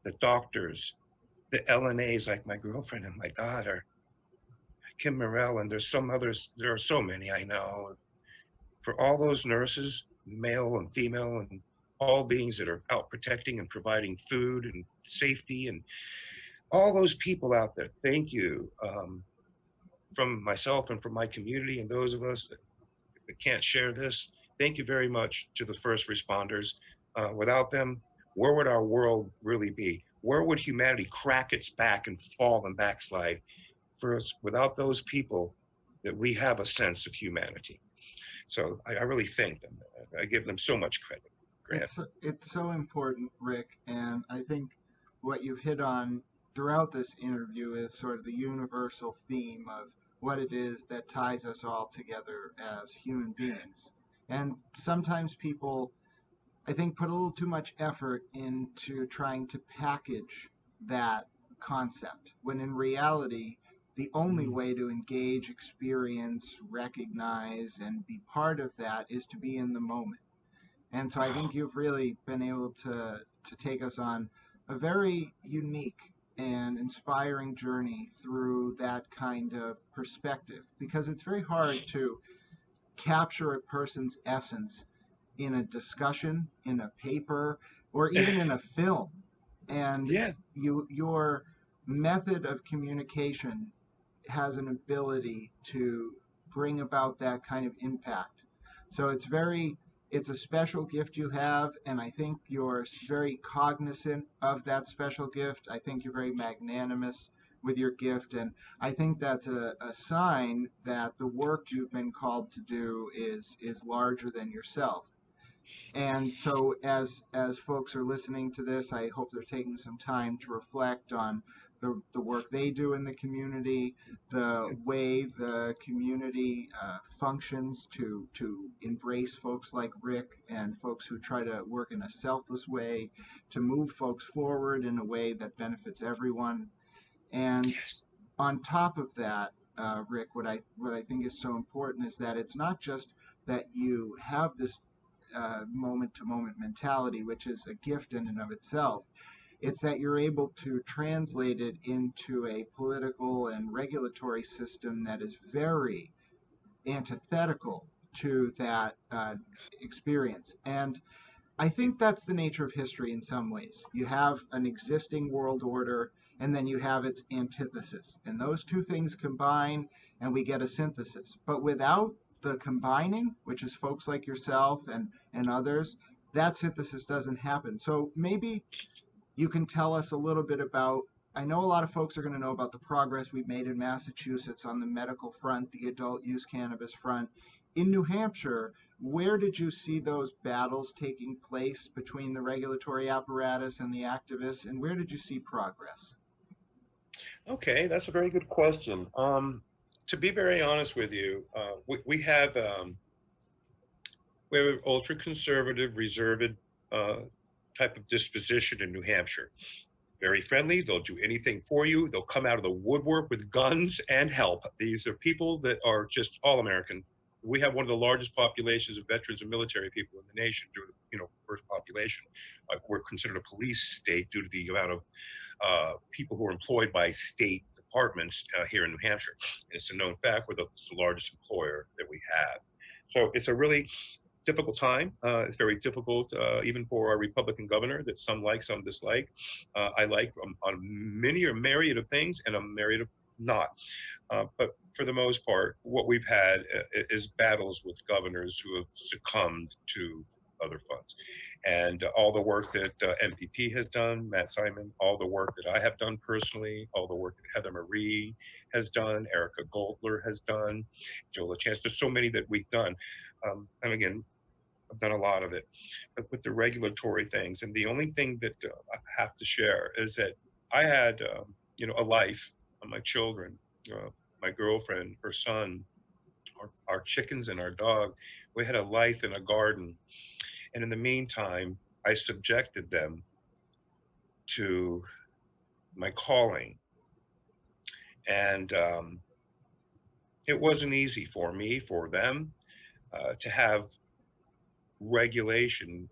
the doctors, the LNAs like my girlfriend and my daughter, Kim Morrell, and there's some others, there are so many I know. For all those nurses, male and female, and all beings that are out protecting and providing food and safety, and all those people out there, thank you. From myself and from my community and those of us that can't share this, thank you very much to the first responders. Without them, where would our world really be? Where would humanity crack its back and fall and backslide? For us, without those people, that we have a sense of humanity. So I really thank them. I give them so much credit, Grant. It's so important, Rick, and I think what you've hit on throughout this interview is sort of the universal theme of what it is that ties us all together as human beings. And sometimes people, I think, put a little too much effort into trying to package that concept, when in reality, the only way to engage, experience, recognize, and be part of that is to be in the moment. And so I think you've really been able to take us on a very unique and inspiring journey through that kind of perspective, because it's very hard to capture a person's essence in a discussion, in a paper, or even in a film. And Yeah. your method of communication has an ability to bring about that kind of impact. So it's a special gift you have, and I think you're very cognizant of that special gift. I think you're very magnanimous with your gift, and I think that's a sign that the work you've been called to do is larger than yourself. And so as folks are listening to this, I hope they're taking some time to reflect on the work they do in the community, the way the community functions to embrace folks like Rick and folks who try to work in a selfless way to move folks forward in a way that benefits everyone. And on top of that, Rick, what I think is so important is that it's not just that you have this moment to moment mentality, which is a gift in and of itself. It's that you're able to translate it into a political and regulatory system that is very antithetical to that experience. And I think that's the nature of history in some ways. You have an existing world order, and then you have its antithesis. And those two things combine, and we get a synthesis. But without the combining, which is folks like yourself and others, that synthesis doesn't happen. So maybe you can tell us a little bit about, I know a lot of folks are going to know about the progress we've made in Massachusetts on the medical front, the adult use cannabis front. In New Hampshire, where did you see those battles taking place between the regulatory apparatus and the activists, and where did you see progress? Okay, that's a very good question. To be very honest with you, we have an ultra conservative, reserved type of disposition in New Hampshire. Very friendly. They'll do anything for you. They'll come out of the woodwork with guns and help. These are people that are just all American. We have one of the largest populations of veterans and military people in the nation due to, first population. We're considered a police state due to the amount of people who are employed by state departments here in New Hampshire. And it's a known fact, we're the largest employer that we have. So it's a really difficult time. It's very difficult even for our Republican governor that some like, some dislike. I like on many or myriad of things, and a myriad of not. But for the most part, what we've had is battles with governors who have succumbed to other funds. And all the work that MPP has done, Matt Simon, all the work that I have done personally, all the work that Heather Marie has done, Erica Goldler has done, Joe LaChance, there's so many that we've done. And again, I've done a lot of it, but with the regulatory things. And the only thing that I have to share is that I had, a life, my children, my girlfriend, her son, our chickens and our dog. We had a life in a garden. And in the meantime, I subjected them to my calling. And it wasn't easy for me, for them, to have regulation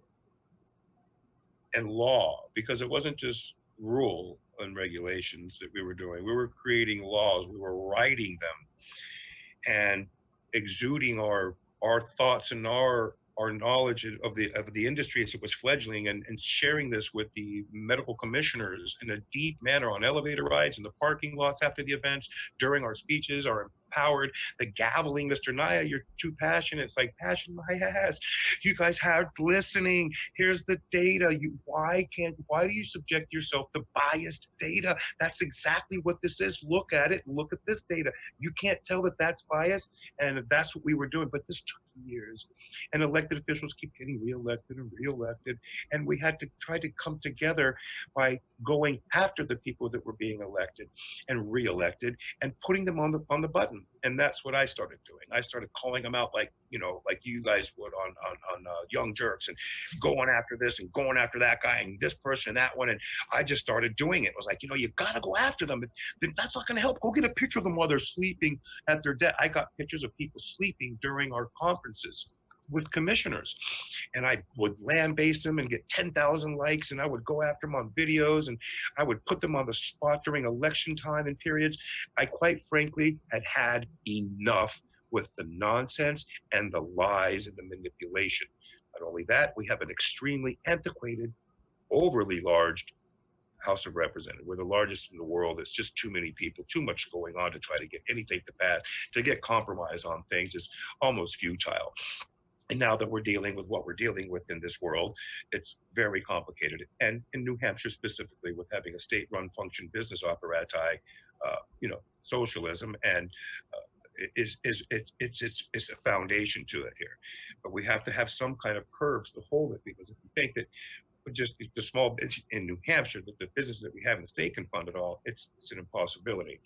and law, because it wasn't just rule and regulations that we were doing. We were creating laws, we were writing them and exuding our thoughts and our knowledge of the industry as it was fledgling, and sharing this with the medical commissioners in a deep manner on elevator rides, in the parking lots after the events, during our speeches, our empowered, the gaveling, Mr. Naya, you're too passionate. It's like, passion my ass. You guys have listening. Here's the data. Why do you subject yourself to biased data? That's exactly what this is. Look at it. Look at this data. You can't tell that that's biased. And that's what we were doing. But this took years. And elected officials keep getting reelected and reelected. And we had to try to come together by going after the people that were being elected and reelected and putting them on the button. And that's what I started doing. I started calling them out like you guys would on Young Jerks, and going after this and going after that guy and this person and that one. And I just started doing it. It was like, you gotta go after them. That's not gonna help. Go get a picture of them while they're sleeping at their desk. I got pictures of people sleeping during our conferences with commissioners, and I would land base them and get 10,000 likes, and I would go after them on videos, and I would put them on the spot during election time and periods. I quite frankly had enough with the nonsense and the lies and the manipulation. Not only that, we have an extremely antiquated, overly large House of Representatives. We're the largest in the world. It's just too many people, too much going on to try to get anything to pass. To get compromise on things is almost futile. And now that we're dealing with what we're dealing with in this world, it's very complicated. And in New Hampshire specifically, with having a state-run function business operati, socialism, and it's a foundation to it here. But we have to have some kind of curbs to hold it, because if you think that just the small business in New Hampshire, that the businesses that we have in the state can fund it all, it's an impossibility.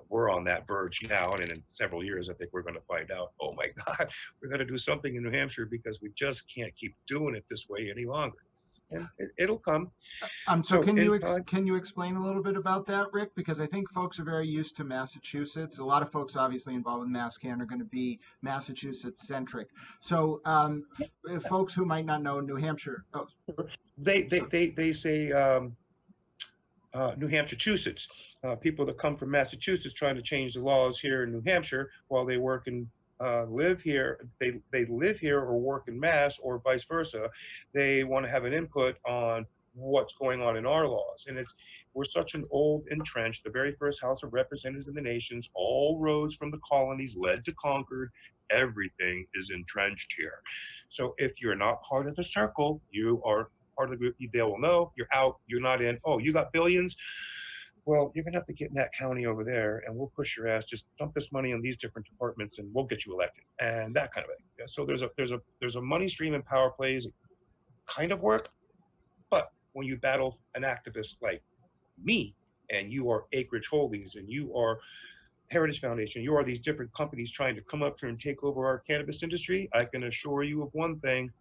We're on that verge now, and in several years, I think we're going to find out, oh my God, we're going to do something in New Hampshire, because we just can't keep doing it this way any longer. And it'll come. So can you explain a little bit about that, Rick? Because I think folks are very used to Massachusetts. A lot of folks obviously involved with MassCann are going to be Massachusetts centric. So folks who might not know New Hampshire, they say New Hampshire-chusets. People that come from Massachusetts trying to change the laws here in New Hampshire while they work and live here. They live here or work in Mass, or vice versa. They want to have an input on what's going on in our laws. And we're such an old entrenched, the very first House of Representatives in the nations, all roads from the colonies led to Concord. Everything is entrenched here. So if you're not part of the circle, you are part of the group. They will know you're out, you're not in. Oh, you got billions? Well, you're gonna have to get in that county over there, and we'll push your ass. Just dump this money on these different departments, and we'll get you elected, and that kind of thing. Yeah, so there's a money stream and power plays that kind of work, but when you battle an activist like me, and you are Acreage Holdings, and you are Heritage Foundation, you are these different companies trying to come up here and take over our cannabis industry, I can assure you of one thing: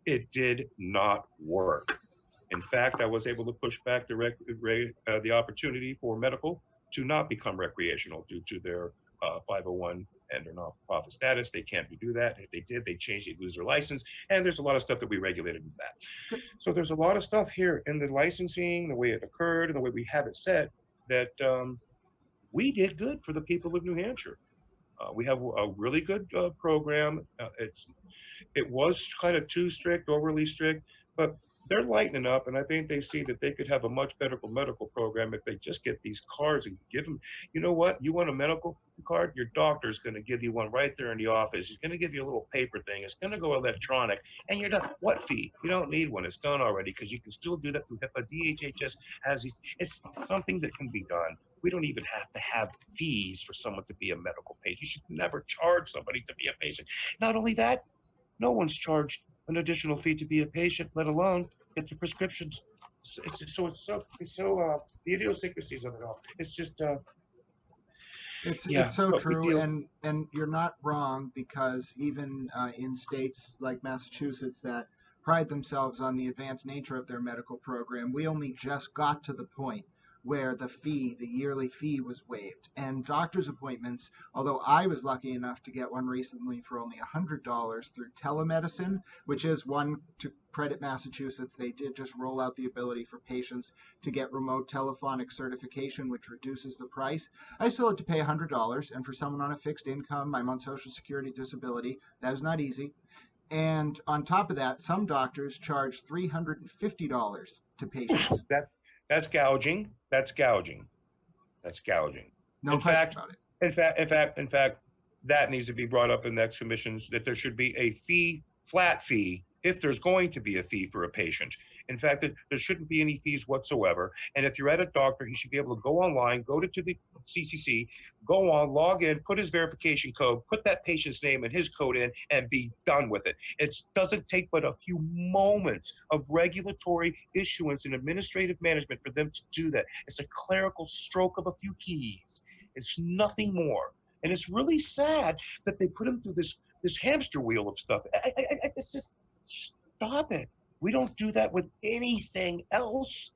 it did not work. In fact, I was able to push back the opportunity for medical to not become recreational due to their 501 and their non-profit status. They can't do that. If they did, they'd lose their license. And there's a lot of stuff that we regulated with that. So there's a lot of stuff here in the licensing, the way it occurred, and the way we have it set, that we did good for the people of New Hampshire. We have a really good program. It was kind of too strict, overly strict, but they're lightening up, and I think they see that they could have a much better medical program if they just get these cards and give them. You know what? You want a medical card? Your doctor's going to give you one right there in the office. He's going to give you a little paper thing. It's going to go electronic, and you're done. What fee? You don't need one. It's done already, because you can still do that through HIPAA. DHHS has these. It's something that can be done. We don't even have to have fees for someone to be a medical patient. You should never charge somebody to be a patient. Not only that, no one's charged an additional fee to be a patient, let alone get the prescriptions. The idiosyncrasies of it all. It's just yeah, It's so but we true, deal. and you're not wrong, because even in states like Massachusetts that pride themselves on the advanced nature of their medical program, we only just got to the point where the yearly fee was waived. And doctor's appointments, although I was lucky enough to get one recently for only $100 through telemedicine, which is one to credit Massachusetts, they did just roll out the ability for patients to get remote telephonic certification, which reduces the price. I still had to pay $100, and for someone on a fixed income, I'm on Social Security disability. That is not easy. And on top of that, some doctors charge $350 to patients. That that's gouging. That's gouging. That's gouging. No In question fact, about it. in fact, that needs to be brought up in the next commissions, that there should be a fee, flat fee, if there's going to be a fee for a patient. In fact, that there shouldn't be any fees whatsoever. And if you're at a doctor, he should be able to go online, go to the CCC, go on, log in, put his verification code, put that patient's name and his code in, and be done with it. It doesn't take but a few moments of regulatory issuance and administrative management for them to do that. It's a clerical stroke of a few keys. It's nothing more. And it's really sad that they put him through this hamster wheel of stuff. It's just, stop it. We don't do that with anything else.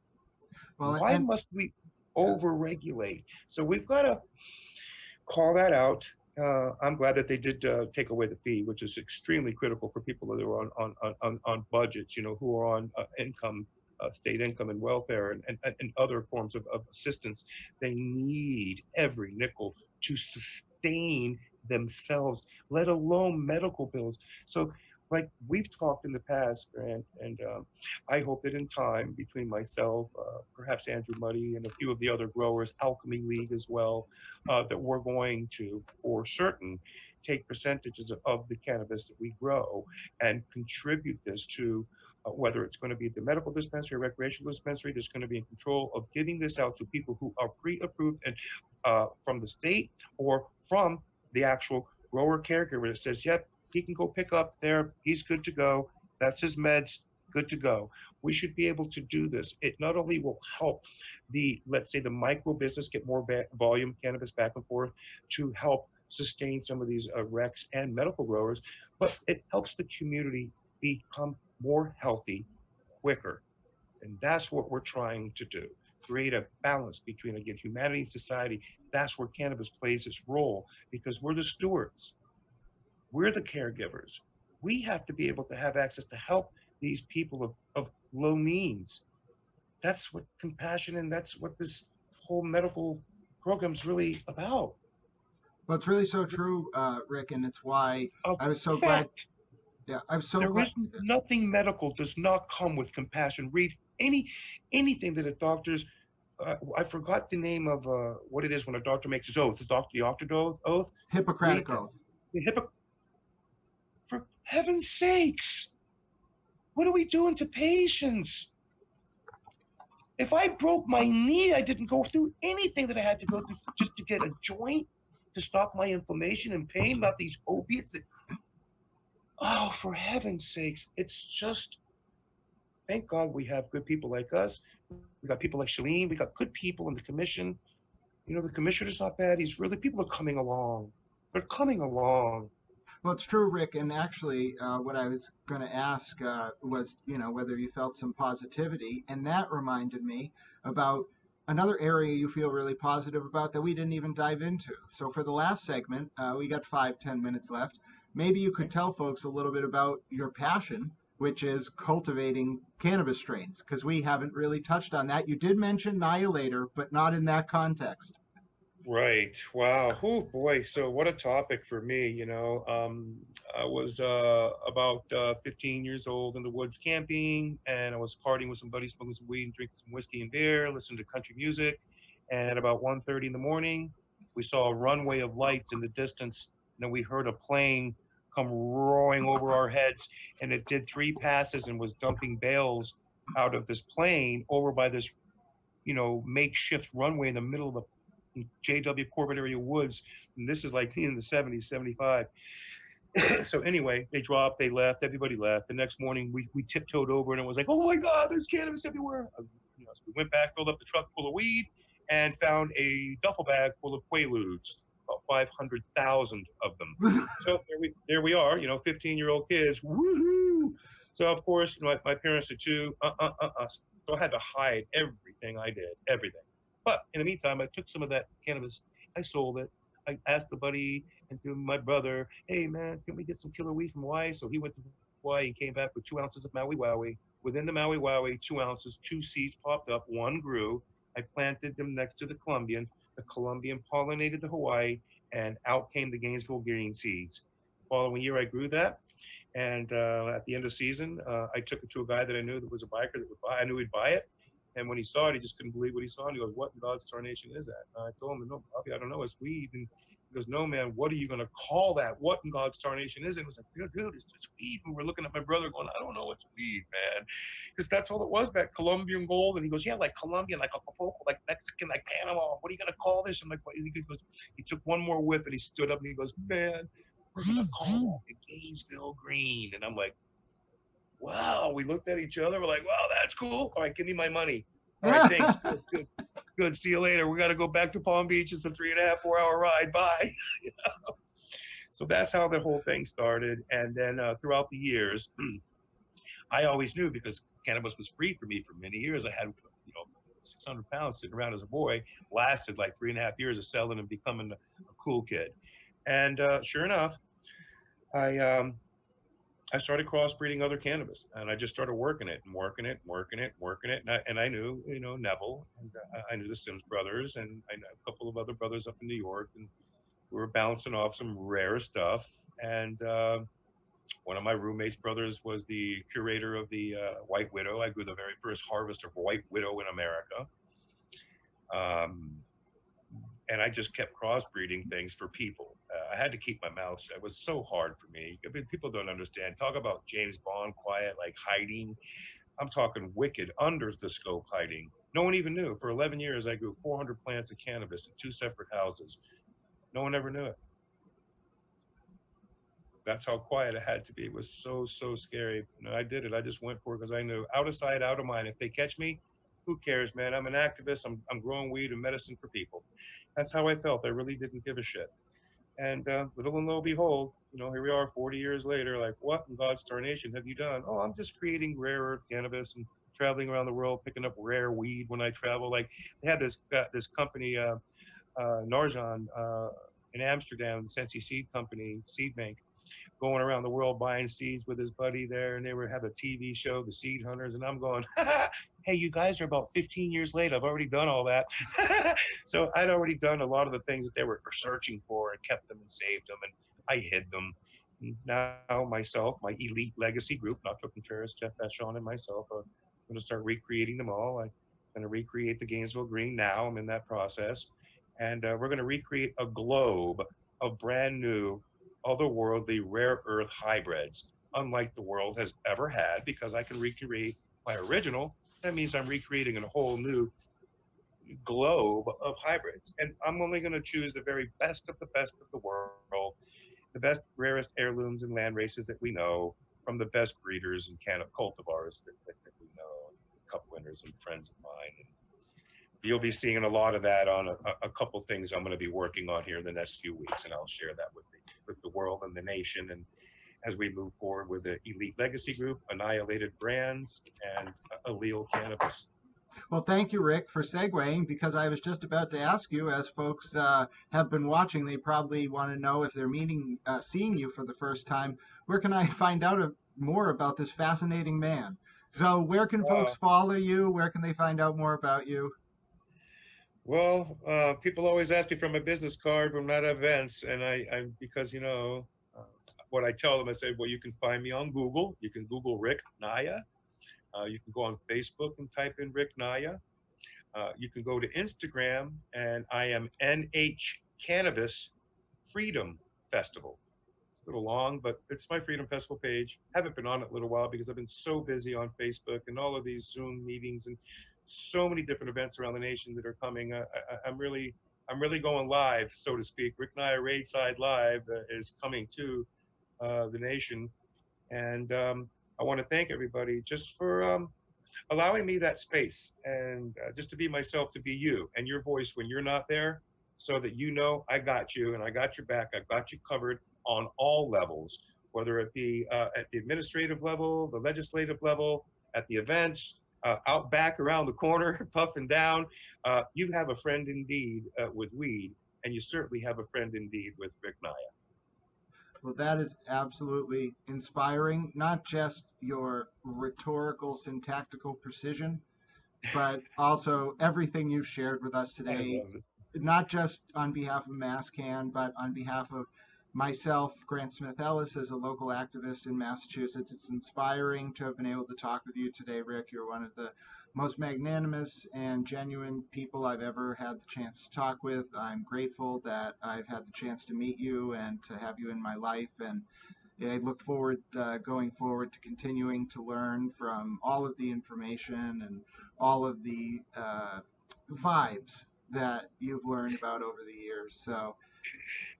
Well, Why and must we over-regulate? So we've got to call that out. I'm glad that they did take away the fee, which is extremely critical for people that are on budgets, who are on income, state income and welfare, and other forms of assistance. They need every nickel to sustain themselves, let alone medical bills. So, like we've talked in the past, Grant, and I hope that in time, between myself, perhaps Andrew Muddy, and a few of the other growers, Alchemy League as well, that we're going to, for certain, take percentages of the cannabis that we grow and contribute this to whether it's going to be the medical dispensary or recreational dispensary that's going to be in control of giving this out to people who are pre-approved and from the state or from the actual grower caregiver that says, yep, he can go pick up there, he's good to go, that's his meds, good to go. We should be able to do this. It not only will help let's say the micro business get more volume cannabis back and forth to help sustain some of these recs and medical growers, but it helps the community become more healthy quicker. And that's what we're trying to do. Create a balance between, again, humanity and society. That's where cannabis plays its role, because we're the stewards. We're the caregivers. We have to be able to have access to help these people of low means. That's what compassion, and that's what this whole medical program is really about. well, it's really so true, Rick, and it's why A I was so glad. fact, Yeah, I'm so there glad. is nothing medical does not come with compassion. Read anything that a doctor's I forgot the name of what it is when a doctor makes his oath. The doctor oath. Read Hippocratic that. oath. The for heaven's sakes, what are we doing to patients? If I broke my knee, I didn't go through anything that I had to go through just to get a joint to stop my inflammation and pain, not these opiates that, oh, for heaven's sakes, it's just, thank God we have good people like us. We got people like Shalene. We got good people in the commission. The commissioner's not bad. People are coming along. They're coming along. Well, it's true, Rick. And actually, what I was going to ask was, whether you felt some positivity. And that reminded me about another area you feel really positive about that we didn't even dive into. So for the last segment, we got 5-10 minutes left. Maybe you could tell folks a little bit about your passion, which is cultivating cannabis strains, because we haven't really touched on that. You did mention Naya later, but not in that context. Right. Wow. Oh boy. So what a topic for me. I was about 15 years old in the woods camping, and I was partying with some buddies, smoking some weed and drinking some whiskey and beer, listening to country music. And at about 1:30 in the morning, we saw a runway of lights in the distance, and then we heard a plane come roaring over our heads, and it did 3 passes and was dumping bales out of this plane over by this makeshift runway in the middle of the JW Corbett area woods. And this is like in the 70s, 75. So anyway, they dropped, they left, everybody left. The next morning, we tiptoed over and it was like, oh my God, there's cannabis everywhere. So we went back, filled up the truck full of weed, and found a duffel bag full of Quaaludes, about 500,000 of them. So there we are, 15-year-old kids, woohoo! So of course, my parents are too, So I had to hide everything I did, everything. But in the meantime, I took some of that cannabis, I sold it. I asked a buddy and through my brother, hey man, can we get some killer weed from Hawaii? So he went to Hawaii and came back with 2 ounces of Maui Wowie. Within the Maui Wowie, 2 ounces, two seeds popped up, one grew. I planted them next to the Colombian. The Colombian pollinated the Hawaii, and out came the Gainesville green seeds. The following year, I grew that. And at the end of season, I took it to a guy that I knew that was a biker that would buy. I knew he'd buy it. And when he saw it, he just couldn't believe what he saw. And he goes, "What in God's tarnation is that?" And I told him, "No, Bobby, I don't know. It's weed." And he goes, "No, man. What are you gonna call that? What in God's tarnation is it?" I was like, "Dude, it's just weed." And we're looking at my brother, going, "I don't know. It's weed, man," because that's all it was. That Colombian gold. And he goes, "Yeah, like Colombian, like Acapulco, like Mexican, like Panama. What are you gonna call this?" I'm like, "What?" He goes, he took one more whiff and he stood up and he goes, "Man, we're gonna call that the Gainesville Green." And I'm like, wow. We looked at each other. We're like, wow, that's cool. All right, give me my money. All right, thanks. Good, good, good. See you later. We got to go back to Palm Beach. It's a 3.5, 4 hour ride. Bye. So that's how the whole thing started. And then throughout the years, I always knew because cannabis was free for me for many years. I had, 600 pounds sitting around as a boy, lasted like 3.5 years of selling and becoming a cool kid. And sure enough, I I started crossbreeding other cannabis, and I just started working it and working it and working it and working it. And I knew, Neville, and I knew the Sims brothers, and I know a couple of other brothers up in New York, and we were bouncing off some rare stuff. And one of my roommates' brothers was the curator of the White Widow. I grew the very first harvest of White Widow in America. Um, and I just kept crossbreeding things for people. I had to keep my mouth shut. It was so hard for me. I mean, people don't understand. Talk about James Bond, quiet, like hiding. I'm talking wicked, under the scope hiding. No one even knew. For 11 years, I grew 400 plants of cannabis in two separate houses. No one ever knew it. That's how quiet it had to be. It was so, so scary. I did it. I just went for it because I knew out of sight, out of mind. If they catch me, who cares, man? I'm an activist. I'm growing weed and medicine for people. That's how I felt. I really didn't give a shit. And little and lo and behold, here we are 40 years later, like, what in God's tarnation have you done? Oh, I'm just creating rare earth cannabis and traveling around the world, picking up rare weed when I travel. Like, they had this company, Narjan, in Amsterdam, the Sensi Seed Company, Seed Bank, going around the world buying seeds with his buddy there, and they were have a TV show, The Seed Hunters, and I'm going, hey, you guys are about 15 years late. I've already done all that. So I'd already done a lot of the things that they were searching for and kept them and saved them, and I hid them. And now myself, my elite legacy group, Nacho Contreras, Jeff Vachon, and myself, are going to start recreating them all. I'm going to recreate the Gainesville Green now. I'm in that process. And we're going to recreate a globe of brand new otherworldly rare earth hybrids, unlike the world has ever had, because I can recreate my original. That means I'm recreating a whole new globe of hybrids. And I'm only going to choose the very best of the world, the best, rarest heirlooms and land races that we know, from the best breeders and cultivars that we know, cup winners and friends of mine. And you'll be seeing a lot of that on a couple things I'm going to be working on here in the next few weeks, and I'll share that with the world and the nation. And as we move forward with the Elite Legacy Group, Annihilated Brands, and Allele Cannabis. Well, thank you, Rick, for segueing, because I was just about to ask you, as folks have been watching, they probably want to know if they're seeing you for the first time, where can I find out more about this fascinating man? So where can folks follow you? Where can they find out more about you? Well, people always ask me for my business card when I'm at events, and I because what I tell them, I say, well, you can find me on Google. You can Google Rick Naya. You can go on Facebook and type in Rick Naya. You can go to Instagram, and I am NH Cannabis Freedom Festival. It's a little long, but it's my Freedom Festival page. Haven't been on it a little while because I've been so busy on Facebook and all of these Zoom meetings and so many different events around the nation that are coming. I'm really going live, so to speak. Rick Naya Raid Side Live is coming too. the nation. And I want to thank everybody just for allowing me that space and just to be myself, to be you and your voice when you're not there, so that you know I got you and I got your back. I've got you covered on all levels, whether it be at the administrative level, the legislative level, at the events, out back around the corner, puffing down. You have a friend indeed with weed, and you certainly have a friend indeed with Rick Naya. Well, that is absolutely inspiring, not just your rhetorical, syntactical precision, but also everything you've shared with us I today, love it. not just on behalf of MassCan, but on behalf of myself, Grant Smith-Ellis, as a local activist in Massachusetts. It's inspiring to have been able to talk with you today, Rick. You're one of the most magnanimous and genuine people I've ever had the chance to talk with. I'm grateful that I've had the chance to meet you and to have you in my life. And I look forward, going forward, to continuing to learn from all of the information and all of the vibes that you've learned about over the years. So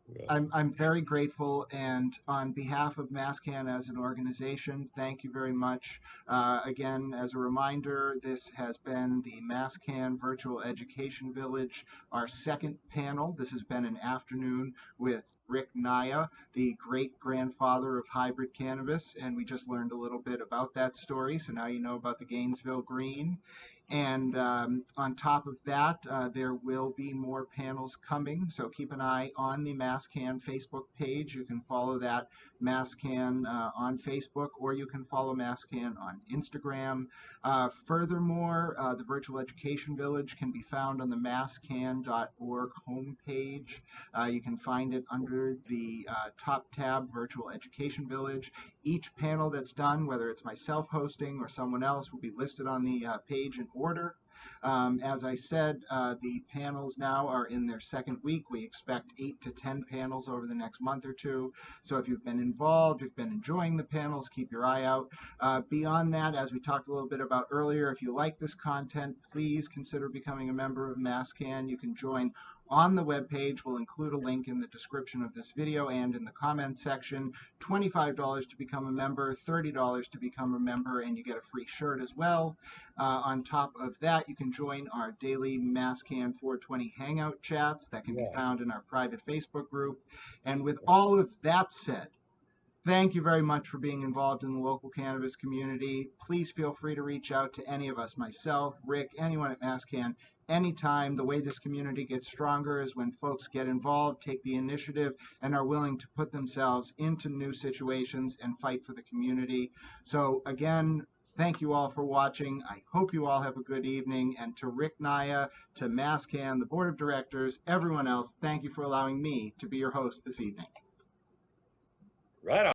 Well, I'm very grateful, and on behalf of MassCan as an organization, thank you very much. Again, as a reminder, this has been the MassCan Virtual Education Village, our second panel. This has been an afternoon with Rick Naya, the great grandfather of hybrid cannabis, and we just learned a little bit about that story. So now you know about the Gainesville Green. And on top of that, there will be more panels coming. So keep an eye on the MassCan Facebook page. You can follow that MassCan on Facebook, or you can follow MassCan on Instagram. Furthermore, the Virtual Education Village can be found on the masscan.org homepage. You can find it under the top tab, Virtual Education Village. Each panel that's done, whether it's myself hosting or someone else, will be listed on the page in order. As I said, the panels now are in their second week. We expect 8 to 10 panels over the next month or two. So if you've been involved, you've been enjoying the panels, keep your eye out. Beyond that, as we talked a little bit about earlier, if you like this content, please consider becoming a member of MassCan. You can join on the webpage. We'll include a link in the description of this video and in the comment section. $25 to become a member, $30 to become a member, and you get a free shirt as well. On top of that, you can join our daily MassCan 420 Hangout chats that can be yeah. found in our private Facebook group. And with all of that said, thank you very much for being involved in the local cannabis community. Please feel free to reach out to any of us, myself, Rick, anyone at MassCan, anytime. The way this community gets stronger is when folks get involved, take the initiative, and are willing to put themselves into new situations and fight for the community. So again, thank you all for watching. I hope you all have a good evening. And to Rick Naya, to MassCan, the board of directors, everyone else, thank you for allowing me to be your host this evening. Right on.